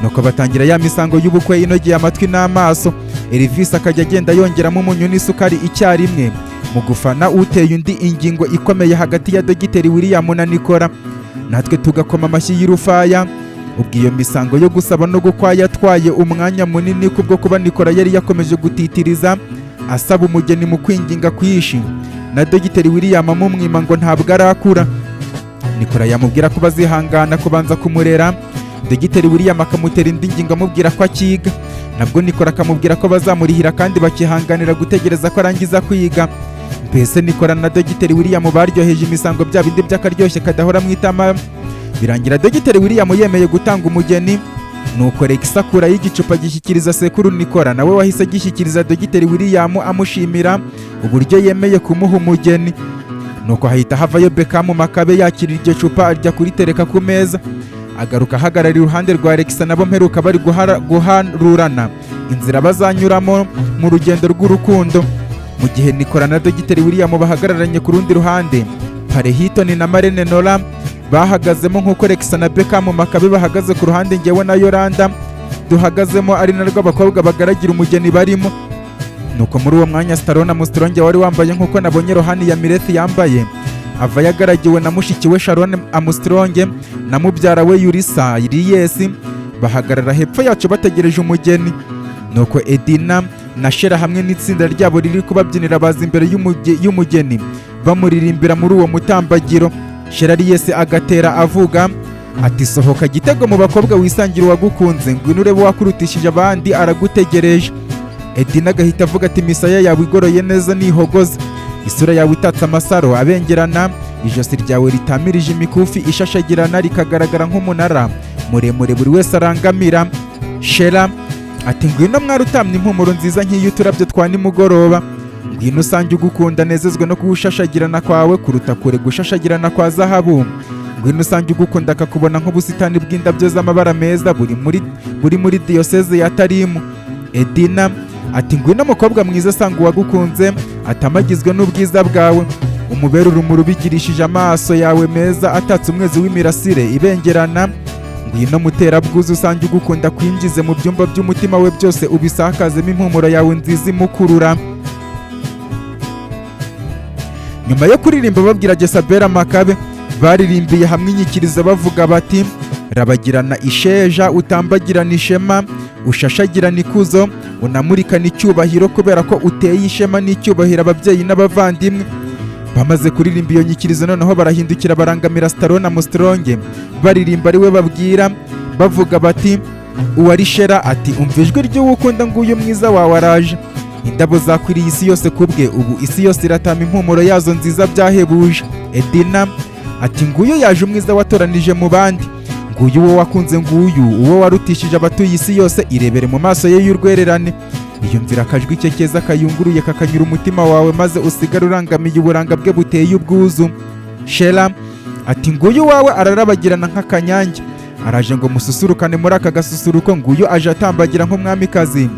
Nuko batangira ya misango y'ubukwe inogeye amatwi n'amaso. Elvis akajya agenda yongeramo umunyu n'isukari icyarimwe mu gufana uteye undi ingingo ikomeye hagati ya Dogiteri William na Nikora, natwe tugakoma amashyi y'urufaya. Ubwo iyo misango yo gusaba no gukwa yatwaye umwanya munini kubwo kuba Nikora yari yakomeje gutitiriza asaba umugeni mu kwinginga kwishi, na Dogiteri William amumwima ngo ntabwo arakura. Nikora yamubwira ko bazihangana kubanza kumurera, Dogiteri William akamutera indi ngingo amubwira ko akiga, nabwo Nikora akamubwira ko bazamurihira kandi bakihanganira gutegereza ko arangiza kwiga. Mbese Nikora na Dogiteri William baryoheje imisango bya bindi by'akaryoshye kadahora mu itama. Birangira Dogiteri William yemeye gutanga umugeni, nuko Rex akura y'igicupa gishyikiriza sekuru Nikora, nawe wahise agishyikiriza Dogiteri William amushimira uburyo yemeye kumuha umugeni. Nuko hahita havayo Beckham Makabe yakira iryo cupa arya kuritereka ku meza, agaruka ahagarariye uruhande rwa Rex nabo mperuka bari guharurana inzira bazanyuramo mu rugendo rw'urukundo, mu gihe Nikora na Dogiteri William bahagararanye ku rundi ruhande. Pare Hilton na Marene Nora bahagazemo nk'uko Rex na Beckham Makabe bahagaze ku ruhande njyewe na Yolanda duhagazemo, ari narwo abakobwa bagaragira umugeni barimo. Nuko muri uwo mwanya Stallone Armstrong wari wambaye nk'uko nabonye Rohani ya Mirethi yambaye, ava yagaragiwe na mushiki we Sharon Armstrong na mubyara we Yulisa Ries, bahagarara hepfo yacu bategereje umugeni. Nuko Edina na Shera hamwe n'itsinda ryabo riri kubabyinira baza imbere y'umugeni bamuririmbira muri uwo mutambagiro. Shera Ries agatera avuga ati sohoka Gitego mu bakobwa wisangira uwagukunze, ngwino urebe wakurutishije abandi aragutegereje. Edina agahita avuga ati misaya yawe igoroye neza nihogoza, isura yawe itatse amasaro abengerana, ijosi ryawe ritamirije imikufi ishashagirana rikagaragara nk'umunara muremure buri wese arangamira. Shera ati ngwino mwari utamye impumuro nziza nk'iyo uturabyo twa nimugoroba, ngwino usange ugukunda nezezwe no kuwushashagirana kwawe kuruta kure gushashagirana kwa zahabu, ngwino usange ugukunda akakubona nk'ubusitani bw'indabyo z'amabara meza buri muri diyoseze ya Tarimu. Edina ati ngwino mukobwa mwiza asanga uwagukunze atamagizwe n'ubwiza bwawe, umubera urumuri ubigirishije amaso yawe meza atatse umwezi w'imirasire ibengerana, ngwino muterabwuzu usange ugukunda kwinjize mu byumba by'umutima we byose ubisakazemo impumuro yawe nziza imukurura. Nyuma yo kuririmba babwira Jezabel Makabe, baririmbiye hamwe inyikirizo bavuga bati rabagirana isheja, utambagirana ishema, ushashagirana ikuzo, unamurikana icyubahiro, kubera ko uteye ishema n'icyubahiro ababyeyi n'abavandimwe. Bamaze kuririmba iyo nyikirizo noneho barahindukira barangamira Stallone Armstrong, baririmba ari we babwira bavuga bati, uwari Shera ati, umva ijwi ry'uwukunda, nguyu mwiza wawe araje. Indabo zakwiriye isi yose kubwe, ubu isi yose iratama impumuro yazo nziza byahebuje. Edina ati, nguyu yaje umwiza watoranije mu bandi, nguyu uwo wakunze, nguyu uwo warutishije abatuye isi yose, irebere mu maso ye y'urwererane. Iyumvira akajwi ke keza kayunguruye kakanyura umutima wawe, maze usigare urangamiye uburanga bwe buteye ubwuzu. Shera ati, nguyu wawe ararabagirana nk'akanyange, araje ngo mususurukane muri aka gasusuruko, nguyu aje atambagira nk'umwamikazi,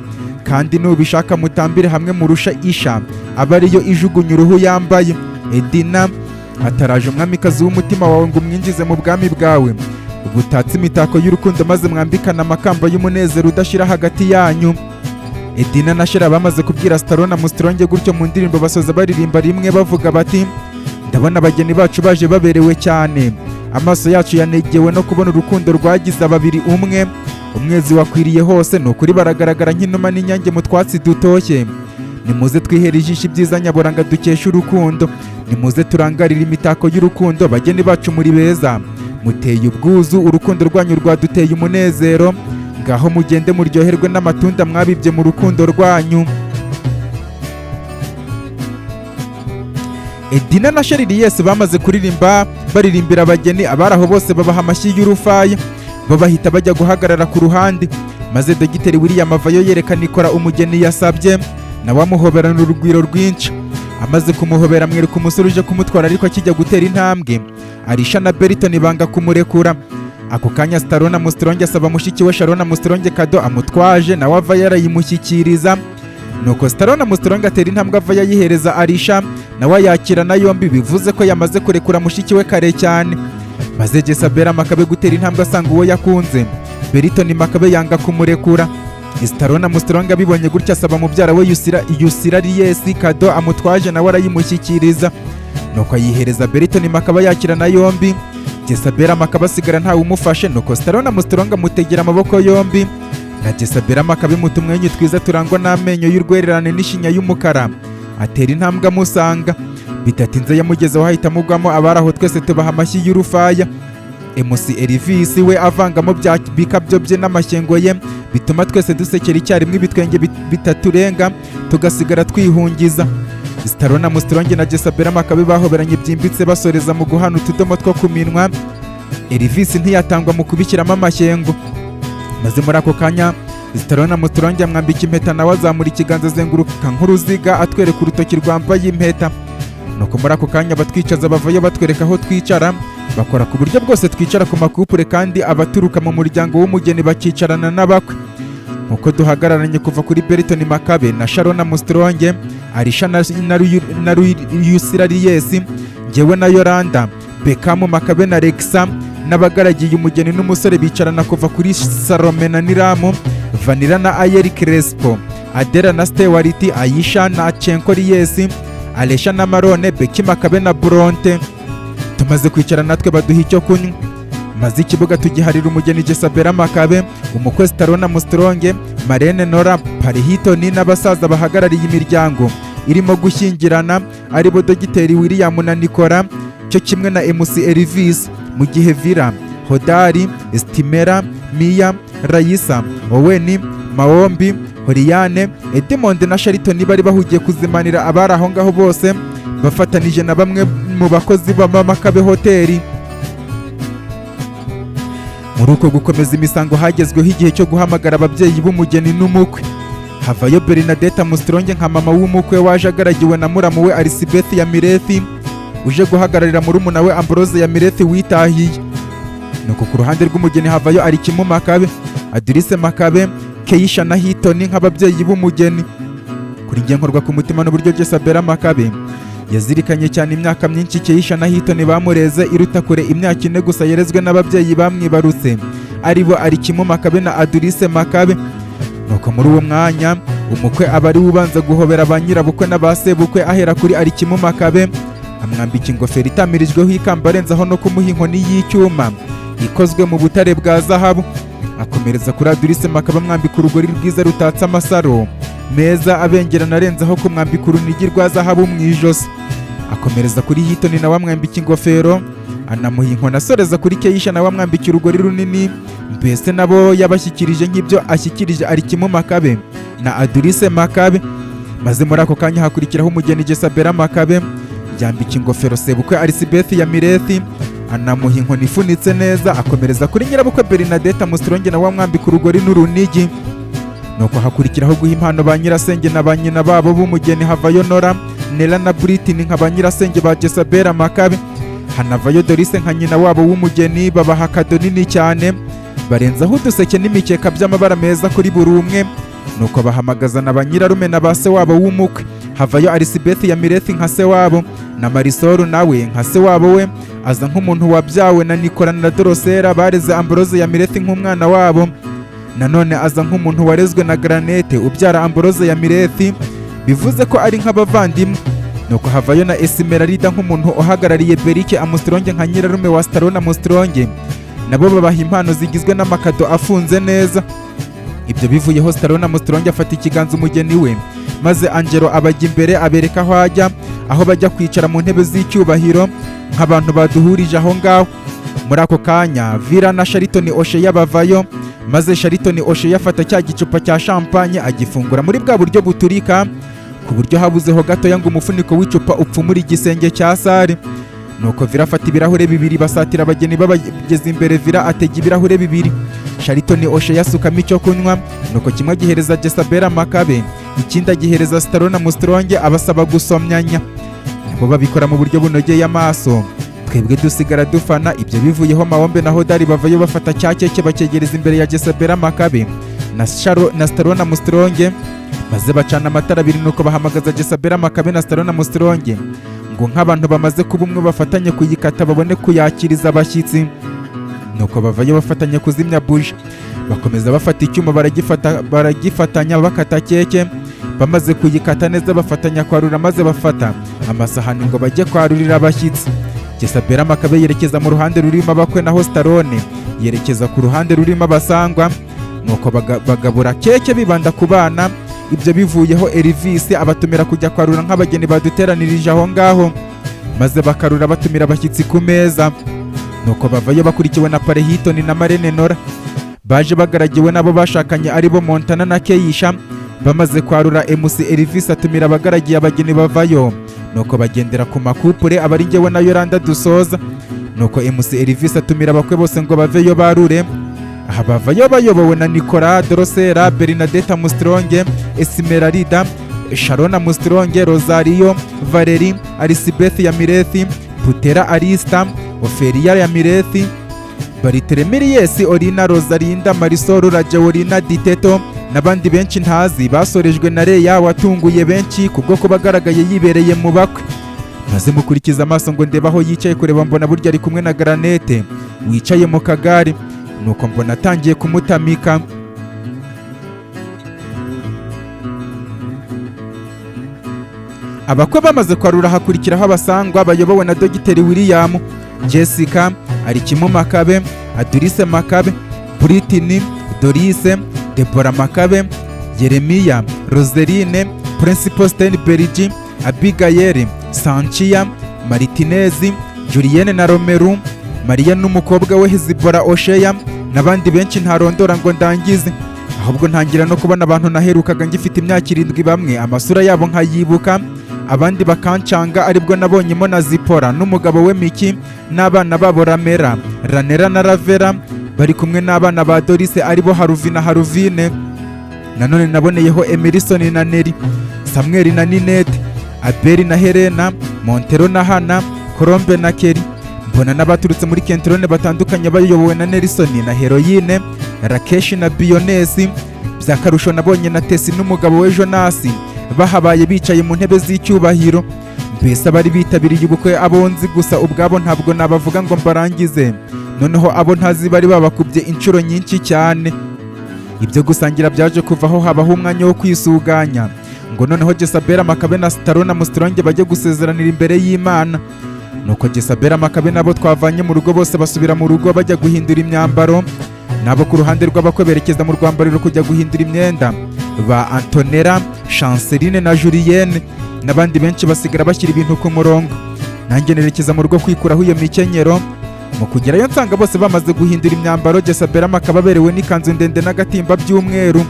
kandi nubishaka mutambire hamwe murusha isha, aba ariyo ijugunya uruhu yambaye. Edina ataraje umwamikazi w'umutima wawe ngo umwinjize mu bwami bwawe, ubutatse imitako y'urukundo, maze mwambikana amakamba y'umunezero udashira hagati yanyu. Edina na Shera bamaze kubwira Stallone Armstrong gutyo mu ndirimbo, basoza baririmba rimwe bavuga bati, ndabona abageni bacu baje baberewe cyane, amaso yacu yanegewe no kubona urukundo rwagize ababiri umwe, umwezi wakwiriye hose, ni ukuri baragaragara nk'inuma n'inyange mu twatsi dutoshye. Nimuze twihere ijisho ibyiza nyaburanga dukesha urukundo, nimuze turangarire imitako y'urukundo, bageni bacu muri beza, muteye ubwuzu, urukundo rwanyu rwaduteye umunezero, ngaho mugende muryoherwe n'amatunda mwabibye mu rukundo rwanyu. Edina na Shera bamaze kuririmba baririmbira abageni, abari aho bose babaha amashyi y'urufaya, bahita bajya guhagarara ku ruhande, maze Dogiteri William avayo yerekana ikora umugeni yasabye, nawe amuhoberana urugwiro rwinshi. Amaze kumuhobera amwereka umusore uje kumutwara, ariko akijya gutera intambwe Arisha na Berton banga kumurekura. Ako kanya Stallone Armstrong asaba mushiki we Sharon Armstrong kado amutwaje, nawe ava yarayimushyikiriza. Nuko Stallone Armstrong atera intambwe ava yayihereza Arisha, nawe yakira na yombi, bivuze ko yamaze kurekura mushiki we kare cyane. Maze Jezabel Makabe gutera intambwe asanga uwo yakunze, Berton Makabe yanga kumurekura. Stallone Armstrong abibonye gutya asaba mubyara we Yusira Ries kado amutwaje, nawe arayimushyikiriza. Nuko ayihereza Berton Makabe yakira na yombi. Jezabel Makabe asigara ntawe umufashe, nuko Stallone Armstrong amutegera amaboko yombi, na Jezabel Makabe muta umwenyu twiza turangwa n'amenyo y'urwererane n'ishinya y'umukara, atera intambwe amusanga. Bidatinze yamugezeho ahita amugwamo, abari aho twese tubaha amashyi y'urufaya. MC Elvis we avangamo bya bikabyo bye n'amashyengo ye, bituma twese dusekera icyarimwe ibitwenge bitaturenga, tugasigara twihungiza. Stallone Armstrong na Jezabel Makabe bahoberanye byimbitse, basoreza mu guhana utudomo two ku minwa. Elvis ntiyatangwa mu kubikiramo amashyengo, maze muri ako kanya Stallone Armstrong amwambika impeta, nawe azamura ikiganza azenguruka nk'uruziga atwereka urutoki rwambaye impeta. Nuko muri ako kanya batwicaza bavayo batwereka aho twicara, bakora ku buryo bwose twicara ku makupure, kandi abaturuka mu muryango w'umugeni bakicarana n'abakwe. Nkuko duhagararanye kuva kuri Berton Makabe na Sharon Armstrong, Arisha na Yusira Ries, njyewe na Yolanda, Beckham Makabe na Alexa, n'abagaragiye umugeni n'umusore bicarana kuva kuri Salome na Niramu, Vanilla na Ayeri Crespo, Adela na Stewart, Aisha na Chenko Ries, Alesha na Marone, Becky Makabe na Bronte. Tumaze kwicara natwe baduha icyo kunywa, maze ikibuga tugiharira umugeni Jezabel Makabe, umukwe Stallone Armstrong, Marene Nora, Paris Hilton n'abasaza bahagarariye imiryango irimo gushyingirana, aribo Dogiteri William na Nicola, cyo kimwe na MC Elvis, mu gihe Vira, Hodari, Stimera, Mia, Raisa, Owen, Maombi, Horiane, Edmond na Shariton bari bahugiye kuzimanira abari aho ngaho bose, bafatanije na bamwe mu bakozi ba Makabe Hoteli. Muri uko gukomeza imisango hagezweho igihe cyo guhamagara ababyeyi b'umugeni n'umukwe. Havayo Bernadette Armstrong nka mama w'umukwe waje agaragiwe na muramu we Elizabeth Yamirethi, uje guhagararira murumuna we Ambrose Yamirethi witahiye. Nuko ku ruhande rw'umugeni havayo Alikimu Makabe, Adrice Makabe, Keisha na Hilton nk'ababyeyi b'umugeni. Kuri njye nkorwa ku mutima n'uburyo Jezabel Makabe yazirikanye cyane imyaka myinshi Keisha na Hilton bamureze, iruta kure imyaka 4 gusa yerezwe n'ababyeyi bamwibarutse, aribo Alikimu Makabe na Adrice Makabe. Nuko muri uwo mwanya umukwe aba ari ubanza guhobera ba nyirabukwe n'abasebukwe, ahera kuri Alikimu Makabe amwambika ingofero itamirijweho ikamba, arenzaho no kumuha inkoni y'icyuma ikozwe mu butare bwa zahabu. Akomereza kuri Adurice Makabe amwambika urugori rwiza rutatse amasaro meza abengerana arenzaho kumwambika urunigi rwa zahabu mu ijosi. Akomereza kuri Hitoni nawe amwambika ingofero, anamuha inkoni asoreza kuri Keisha nawe amwambika urugori runini. Mbese nabo yabashyikirije nk'ibyo ashyikirije Alikimu Makabe na Adurice Makabe. Maze muri ako kanya hakurikiraho umugeni Jesabera Makabe, yambika ingofero sebukwe Elisabeth ya Mirethi, anamuha inkoni ifunitse neza. Akomereza kuri nyirabukwe Bernadette Musitronge nawe amwambika urugori n'urunigi. Nuko hakurikiraho guha impano ba nyirasenge na ba nyina babo b'umugeni havayo Nora, Nella na Britney nka ba nyirasenge ba Jesabera Makabe. Hanavayo Doris nka nyina wabo w'umugeni, babaha kado nini cyane, barenzaho uduseke n'imikeka by'amabara meza kuri buri umwe. Nuko bahamagaza na ba nyirarume na ba se wabo w'umukwe. Havayo Elisabeth ya Mirethi nka se wabo, na Marisol nawe nka se wabo we, aza nk'umuntu wabyawe na Nicola na Dorosera bareze Ambrose ya Mirethi nk'umwana wabo. Nanone aza nk'umuntu warezwe na Granette ubyara Ambrose ya Mirethi, bivuze ko ari nk'abavandimwe. Nuko havayo na Esmeralda nk'umuntu uhagarariye Berike Amustronge nka nyirarume wa Starona Amustronge, nabo babaha impano zigizwe n'amakado afunze neza. Ibyo bivuyeho Starona Amustronge afata ikiganza umugeni we, maze Angelo abajya imbere abereka aho ajya, aho bajya kwicara mu ntebe z'icyubahiro nk'abantu baduhurije aho ngaho. Muri ako kanya Vira na Shariton O'Shea bavayo, maze Shariton O'Shea afata cya gicupa cya champagne agifungura muri bwa buryo buturika, ku buryo habuzeho gatoya ngo umufuniko w'icupa upfumura igisenge cya sare. Nuko Vira afata ibirahure bibiri basatira abageni babageze imbere. Vira atega ibirahure bibiri, Shariton O'Shea asukamo icyo kunywa. Nuko kimwe gihereza Jesabera Makabe, ikindi agihereza Starona Amustronge abasaba gusomyanya. Nabo babikora mu buryo bunogeye amaso, twebwe dusigara dufana. Ibyo bivuyeho Mahombe na Hodari bavayo bafata cya keke bakegereza imbere ya Jesabera Makabe na Starona Amustronge, maze bacana amatara abiri. Nuko bahamagaza Jesabera Makabe na Starona Amustronge ngo nk'abantu bamaze kuba umwe bafatanye kuyikata babone kuyakiriza abashyitsi. Nuko bavayo bafatanye kuzimya buji, bakomeza bafata icyuma baragifatanya bakata keke. Bamaze kuyikata neza bafatanya kwarura, maze bafata amasahani ngo bajye kwarurira abashyitsi. Jesabera Makabe yerekeza mu ruhande rurimo abakwe, naho Starone yerekeza ku ruhande rurimo abasangwa. Nuko bagabura keke bibanda ku bana. Ibyo bivuyeho Elvis abatumira kujya kwarura nk'abageni baduteranirije aho ngaho, maze bakarura batumira abashyitsi ku meza. Nuko bavayo bakurikiwe na Pare Hitoni na Marene Nora, baje bagaragiwe nabo bashakanye aribo Montana na Keisha. Bamaze kwarura MC Elvis atumira abagaragiye abageni bavayo. Nuko bagendera ku makupure abari njyewe na Yolanda dusoza. Nuko MC Elvis atumira abakwe bose ngo baveyo barure. Aha bavayo bayobowe na Nicola, Dorosera, Bernadette Amustronge, Esmeralda, Sharon Amustronge, Rosario, Valerie, Elisabeth ya Mirethi, Putera Arista, Ofelia ya Mirethi, Baritelemirius, Orina, Rosalinda, Marisol, Rajaolina, Diteto n'abandi benshi ntazi basorejwe na Leya watunguye benshi kubwo ko bagaragaye yibereye mu bakwe. Maze mukurikiza amaso ngo ndeba aho yicaye kureba, mbona burya ari kumwe na Granette wicaye mu kagare. Nuko mbona atangiye kumutamika. Abakwe bamaze kwarura hakurikiraho abasangwa bayobowe na Dogiteri William, Jessica, Alikimu Makabe, Adurice Makabe, Britney, Doris, Deborah Makabe, Yeremiya, Roseline, Principal Steinberg, Abigail, Sanchia, Martinez, Julienne na Romero, Maria n'umukobwa we Hezibora O'Shea n'abandi benshi ntarondora ngo ndangize, ahubwo ntangira no kubona abantu naherukaga ngifite imyaka 7 bamwe amasura yabo nkayibuka, abandi bakancanga. Aribwo nabonyemo na Zipora n'umugabo we Miki n'abana babo Ramera, Ranera na Ravera bari kumwe n'abana ba Doris aribo Haruvina Haruvine. Nanone naboneyeho Emerson na Neri, Samuel na Ninette, Abeli na Helena, Montero na Hana, Colombe na Kelly. Mbona n'abaturutse muri Kentrone batandukanye bayobowe na Nelson na Heroine, Rakesh na Bionesi. Byakarusho nabonye na Tesi n'umugabo we Jonas bahabaye bicaye mu ntebe z'icyubahiro. Mbese bari bitabiriye ubukwe abonzi gusa ubwabo ntabwo nabavuga ngo mbarangize, noneho abo ntazi bari babakubye inshuro nyinshi cyane. Ibyo gusangira byaje kuvaho habaho umwanya wo kwisuganya ngo noneho Jesabera Makabe na Starona Amustronge bajye gusezeranira imbere y'Imana. nuko Jezabeli Makabe nabo twavanye mu rugo bose basubira mu rugo bajya guhindura imyambaro, nabo ku ruhande rw'abakwe berekeza mu rwambariro kujya guhindura imyenda. Ba Antonella, Chanceline na Julienne n'abandi benshi basigara bashyira ibintu ku murongo. Nanjye nerekeza mu rugo kwikuraho iyo mikenyero. Mu kugerayo nsanga bose bamaze guhindura imyambaro. Jezabeli Makabe aberewe n'ikanzu ndende n'agatimba by'umweru,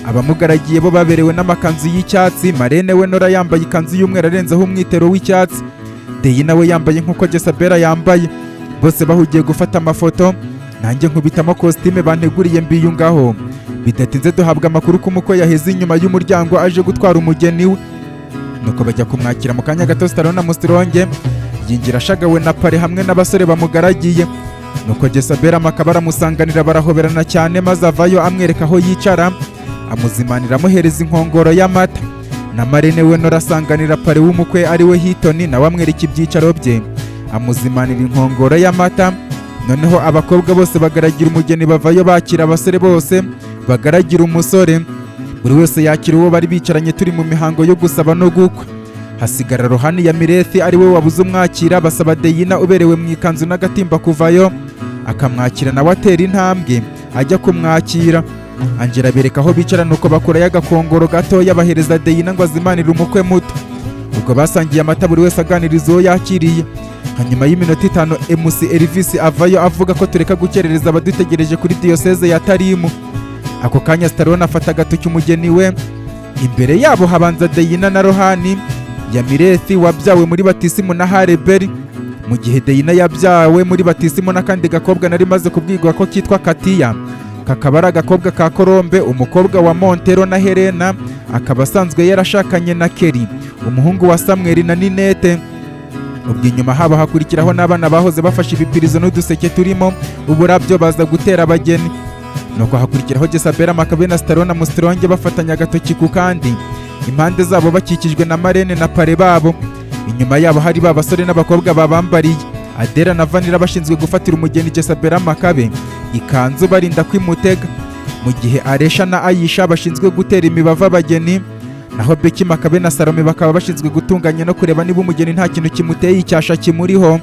abamugaragiye bo baberewe n'amakanzu y'icyatsi. Marene we Nora yambaye ikanzu y'umweru arenzeho umwitero w'icyatsi. Deyi nawe yambaye nk'uko Jezabeli yambaye. Bose bahugiye gufata amafoto, nanjye nkubitamo kositime banteguriye mbiyungaho. Bidatinze duhabwa amakuru ko umukwe yaheze inyuma y'umuryango aje gutwara umugeni we. Nuko bajya kumwakira mu kanya gato. Starona Musironge yinjira ashagawe na pare hamwe n'abasore bamugaragiye. Nuko Jezabeli Makabe aramusanganira barahoberana cyane, maze avayo amwereka aho yicara, amuzimanira amuhereza inkongoro y'amata. Na Marene we Nora asanganira pare w'umukwe ari we Hitoni, nawe amwereka ibyicaro bye, amuzimanira inkongoro y'amata. Noneho abakobwa bose bagaragira umugeni, bavayo bakira abasore bose bagaragira umusore. Buri wese yakira uwo bari bicaranye turi mu mihango yo gusaba no gukwa. Hasigara Rohani ya Mirethi ari we wabuze umwakira, basaba Deyina uberewe mu ikanzu n'agatimba kuvayo akamwakira, nawe atera intambwe ajya kumwakira. Angela bereka aho bicara, nuko bakurayo agakongoro gatoya bahereza Deyina ngo azimanire umukwe muto. Ubwo basangiye amata buri wese aganiriza uwo yakiriye. Hanyuma y'iminota 5 MC Elvis avayo avuga ko tureka gukerereza abadutegereje kuri diyoseze ya Tarimu. Ako kanya Starona afata agatoki umugeni we. Imbere yabo habanza Deyina na Rohani ya Mirethi wabyawe muri batisimu na Hareberi, mu gihe Deyina yabyawe muri batisimu n'akandi gakobwa nari maze kubwirwa ko kitwa Katiya, kakaba ari agakobwa ka Colombe umukobwa wa Montero, na Helena akaba asanzwe yarashakanye na Kelly umuhungu wa Samuel na Ninete. Ubwo inyuma habo hakurikiraho n'abana bahoze bafashe ibipirizo n'uduseke turimo uburabyo baza gutera abageni. Nuko hakurikiraho Jezabeli Makabe na Starona Musironge bafatanya agatoki ku kandi, impande zabo bakikijwe na Marene na pare babo. Inyuma yabo hari ba basore n'abakobwa babambariye. Adela na Vanilla bashinzwe gufatira umugeni Jezabeli Makabe ikanzu barinda kwimutega, mu gihe Aresha na Ayisha bashinzwe gutera imibavu abageni, naho Beki Makabe na Salome bakaba bashinzwe gutunganya no kureba niba umugeni nta kintu kimuteye icyasha kimuriho.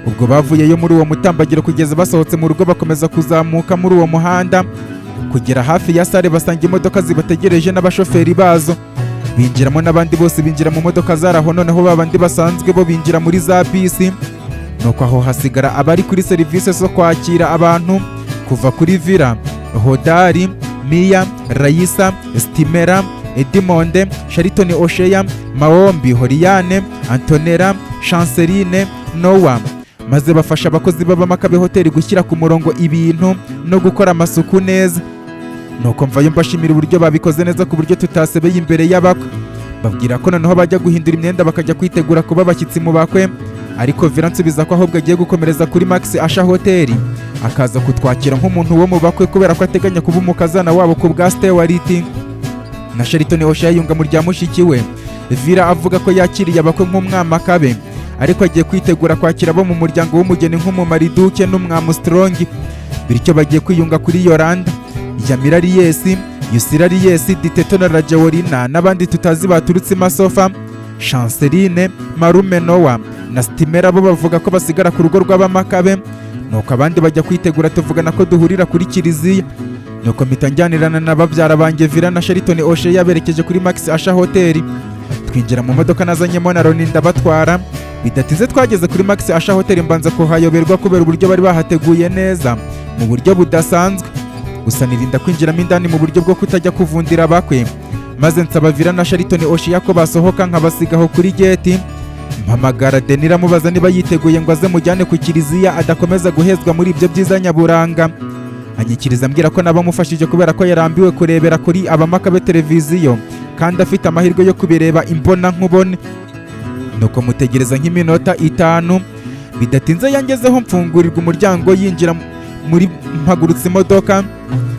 Ubwo bavuyeyo muri uwo mutambagiro kugeza basohotse mu rugo, bakomeza kuzamuka muri uwo muhanda kugera hafi ya sare, basanga imodoka zibategereje n'abashoferi bazo. Binjiramo n'abandi bose binjira mu modoka zaraho, noneho babandi basanzwe bo binjira muri za bisi. Nuko aho hasigara abari kuri serivisi zo kwakira abantu kuva kuri Villa, Hodari, Mia, Raisa, Stimera, Edimonde, Shariton Oshea, Maombi, Horiane, Antonella, Chanceline, Noah. Maze bafasha abakozi b'Amakabe Hotel gushyira ku murongo ibintu no gukora amasuku neza. Nuko mvayo mbashimira uburyo babikoze neza ku buryo tutasebeye imbere y'abakwe. Babwira ko noneho bajya guhindura imyenda bakajya kwitegura kuba abashyitsi mu bakwe, ariko Villa nsubiza ko ahubwo agiye gukomereza kuri Max Asha Hotel akaza kutwakira nk'umuntu wo mu bakwe, kubera ko ateganya kuba umukazana wabo ku bwa Stewart. Na Shariton Oshea yunga mu rya mushiki we. Villa avuga ko yakiriye abakwe nk'umwamakabe, ariko agiye kwitegura kwakira abo mu muryango w'umugeni nk'umumariduke n'umwamustrong. Bityo bagiye kwiyunga kuri Yolanda, Yamira Riyesi, Yusira Riyesi, Diteto na Rajaworina n'abandi tutazi baturutse Masofa, Chanceline, Marume Noah na Stimera bo bavuga ko basigara ku rugo rw'Abamakabe. Nuko abandi bajya kwitegura, tuvugana ko duhurira kuri kiliziya. Nuko mpita njyanirana na babyara banjye Villa na Shariton Oshea berekeje kuri Max Asha Hotel. Twinjira mu modoka nazanyemo na Roni ndabatwara. Bidatinze twageze kuri Max Asha Hotel, mbanza kuhayoberwa kubera uburyo bari bahateguye neza mu buryo budasanzwe. Gusa nirinda kwinjiramo indani mu buryo bwo kutajya kuvundira abakwe, maze nsaba Villa na Shariton Oshea ko basohoka nkabasigaho kuri geti. Mpamagara Denira mubaza niba yiteguye ngo aze mujyane ku kiliziya adakomeza guhezwa muri ibyo byiza nyaburanga. Anyikiriza ambwira ko nabamufashije kubera ko yarambiwe kurebera kuri Abamakabe televiziyo kandi afite amahirwe yo kubireba imbona nkubone. Nuko mutegereza nk'iminota 5. Bidatinze yangezeho mfungurirwa umuryango yinjira muri mpagurutse imodoka.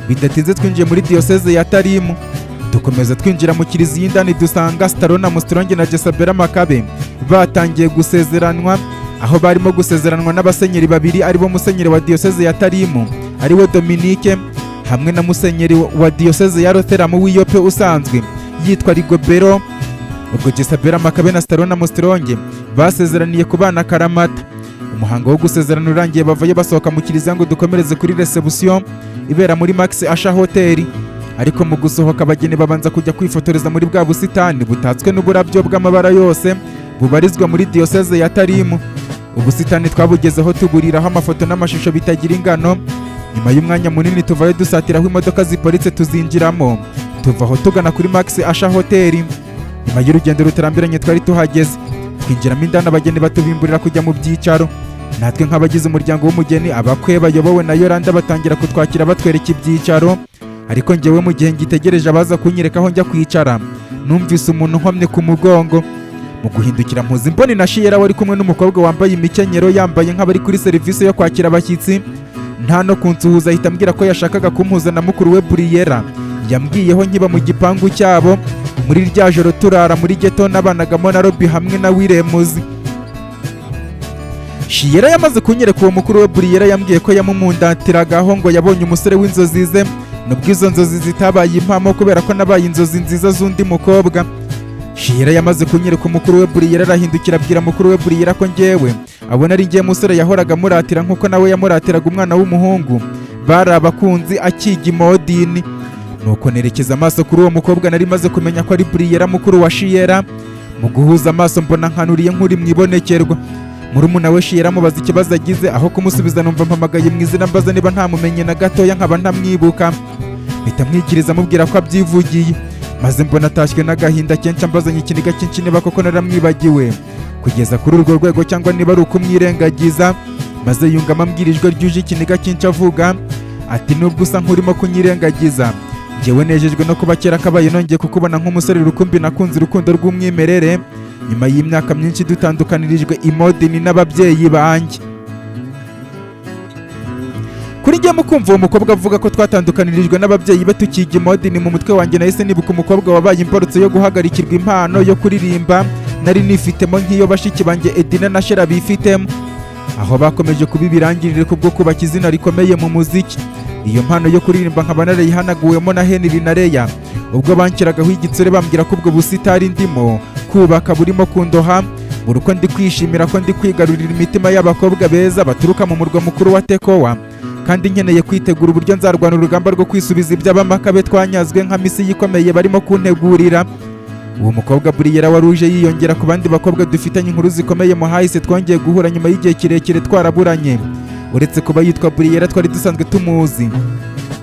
Bidatinze twinjiye muri diyoseze ya Tarimu. Dukomeza twinjira mu kiliziya indani, dusanga Starona Musironge na Jezabeli Makabe batangiye gusezeranwa, aho barimo gusezeranwa n'abasenyeri babiri aribo musenyeri wa diyoseze ya Tarimu ariwe Dominique, hamwe na musenyeri wa diyoseze ya Rotherham w'iyope usanzwe yitwa Rigobero. Ubwo Jezabeli Makabe na Starona Musironge basezeraniye kubana akaramata. Umuhango wo gusezerana urangiye bavayo basohoka mu kiliziya ngo dukomereze kuri reception ibera muri Max Asha Hotel. Ariko mu gusohoka abageni babanza kujya kwifotoreza muri bwa busitani butatswe n'uburabyo bw'amabara yose bubarizwa muri diocese ya Tarimu. Ubusitani twabugezeho tuburiraho amafoto n'amashusho bitagira ingano. Nyuma y'umwanya munini tuvayo dusatiraho imodoka ziparitse tuzinjiramo, tuvaho tugana kuri Max Asha Hotel. Nyuma y'urugendo rutarambiranye twari tuhageze, twinjiramo indani abageni batubimburira kujya mu byicaro. Natwe nk'abagize umuryango w'umugeni, abakwe bayobowe na Yolanda batangira kutwakira batwereka ibyicaro. Ariko njyewe mu gihe ngitegereje abaza kunyereka aho njya kwicara, numvise umuntu nkomye ku mugongo. Mu guhindukira mpuzi mboni na Shiyera wari kumwe n'umukobwa wambaye imikenyero yambaye nk'abari kuri serivisi yo kwakira abashyitsi. Nta no kunsuhuza ahita ambwira ko yashakaga kumpuza na mukuru we Briella. Yambwiyeho nkiba mu gipangu cyabo muri rya joro turara muri ghetto nabanagamo na Robi hamwe na Wiremuzi. Shiyera yamaze kunyereka uwo mukuru we Briella yambwiye ko yamumundatiragaho ngo yabonye umusore w'inzozi ze, nubwo izo nzozi zitabaye impamo kubera ko nabaye inzozi nziza z'undi mukobwa. Shiyera yamaze kunyereka umukuru we Briella arahindukira abwira mukuru we Briella ko njyewe abona ari njye musore yahoraga muratira nk'uko nawe yamuratiraga umwana w'umuhungu. Bari abakunzi akiga imodini. Nuko nerekeza amaso kuri uwo mukobwa nari maze kumenya ko ari Briella mukuru wa Shiyera. Mu guhuza amaso mbona nkanuriye nk'uri mu ibonekerwa. Murumuna we Shiyera amubaza ikibazo agize, aho kumusubiza numva mpamagaye mu izina mbaza niba ntamumenye na gatoya nkaba ntamwibuka. Mpita mwikiriza amubwira ko abyivugiye, maze mbona atashywe n'agahinda kenshi ambazanye ikiniga cyinshi niba koko naramwibagiwe kugeza kuri urwo rwego cyangwa niba ari ukumwirengagiza. Maze yungamo ambwira ijwi ryuje ikiniga cyinshi avuga ati nubwo usa nk'urimo kunyirengagiza, njyewe nejejwe no kuba kera kabaye nongeye kukubona nk'umusore rukumbi nakunze urukundo rw'umwimerere nyuma y'imyaka myinshi dutandukanirijwe imodini n'ababyeyi banjye. Kuri njye mu kumva uwo mukobwa avuga ko twatandukanirijwe n'ababyeyi be tukiga imodini, mu mutwe wanjye nahise nibuka umukobwa wabaye imbarutso yo guhagarikirwa impano yo kuririmba nari nifitemo nk'iyo bashiki banjye Edina na Shera bifitemo, aho bakomeje kuba ibirangirire kubwo kubaka izina rikomeye mu muziki. Iyo mpano yo kuririmba nkaba narayihanaguwemo na Henry na Leya ubwo banshyiragaho igitsure bambwira ko ubwo busitari ndimo kubaka burimo kundoha, buri uko ndi kwishimira ko ndi kwigarurira imitima y'abakobwa beza baturuka mu murwa mukuru wa Tekowa, kandi nkeneye kwitegura uburyo nzarwana urugamba rwo kwisubiza iby'abamakabe twanyazwe nka misi yikomeye barimo kuntegurira. Uwo mukobwa Briella wari uje yiyongera ku bandi bakobwa dufitanye inkuru zikomeye mu hahise twongeye guhura nyuma y'igihe kirekire twaraburanye. Uretse kuba yitwa Briella twari dusanzwe tumuzi,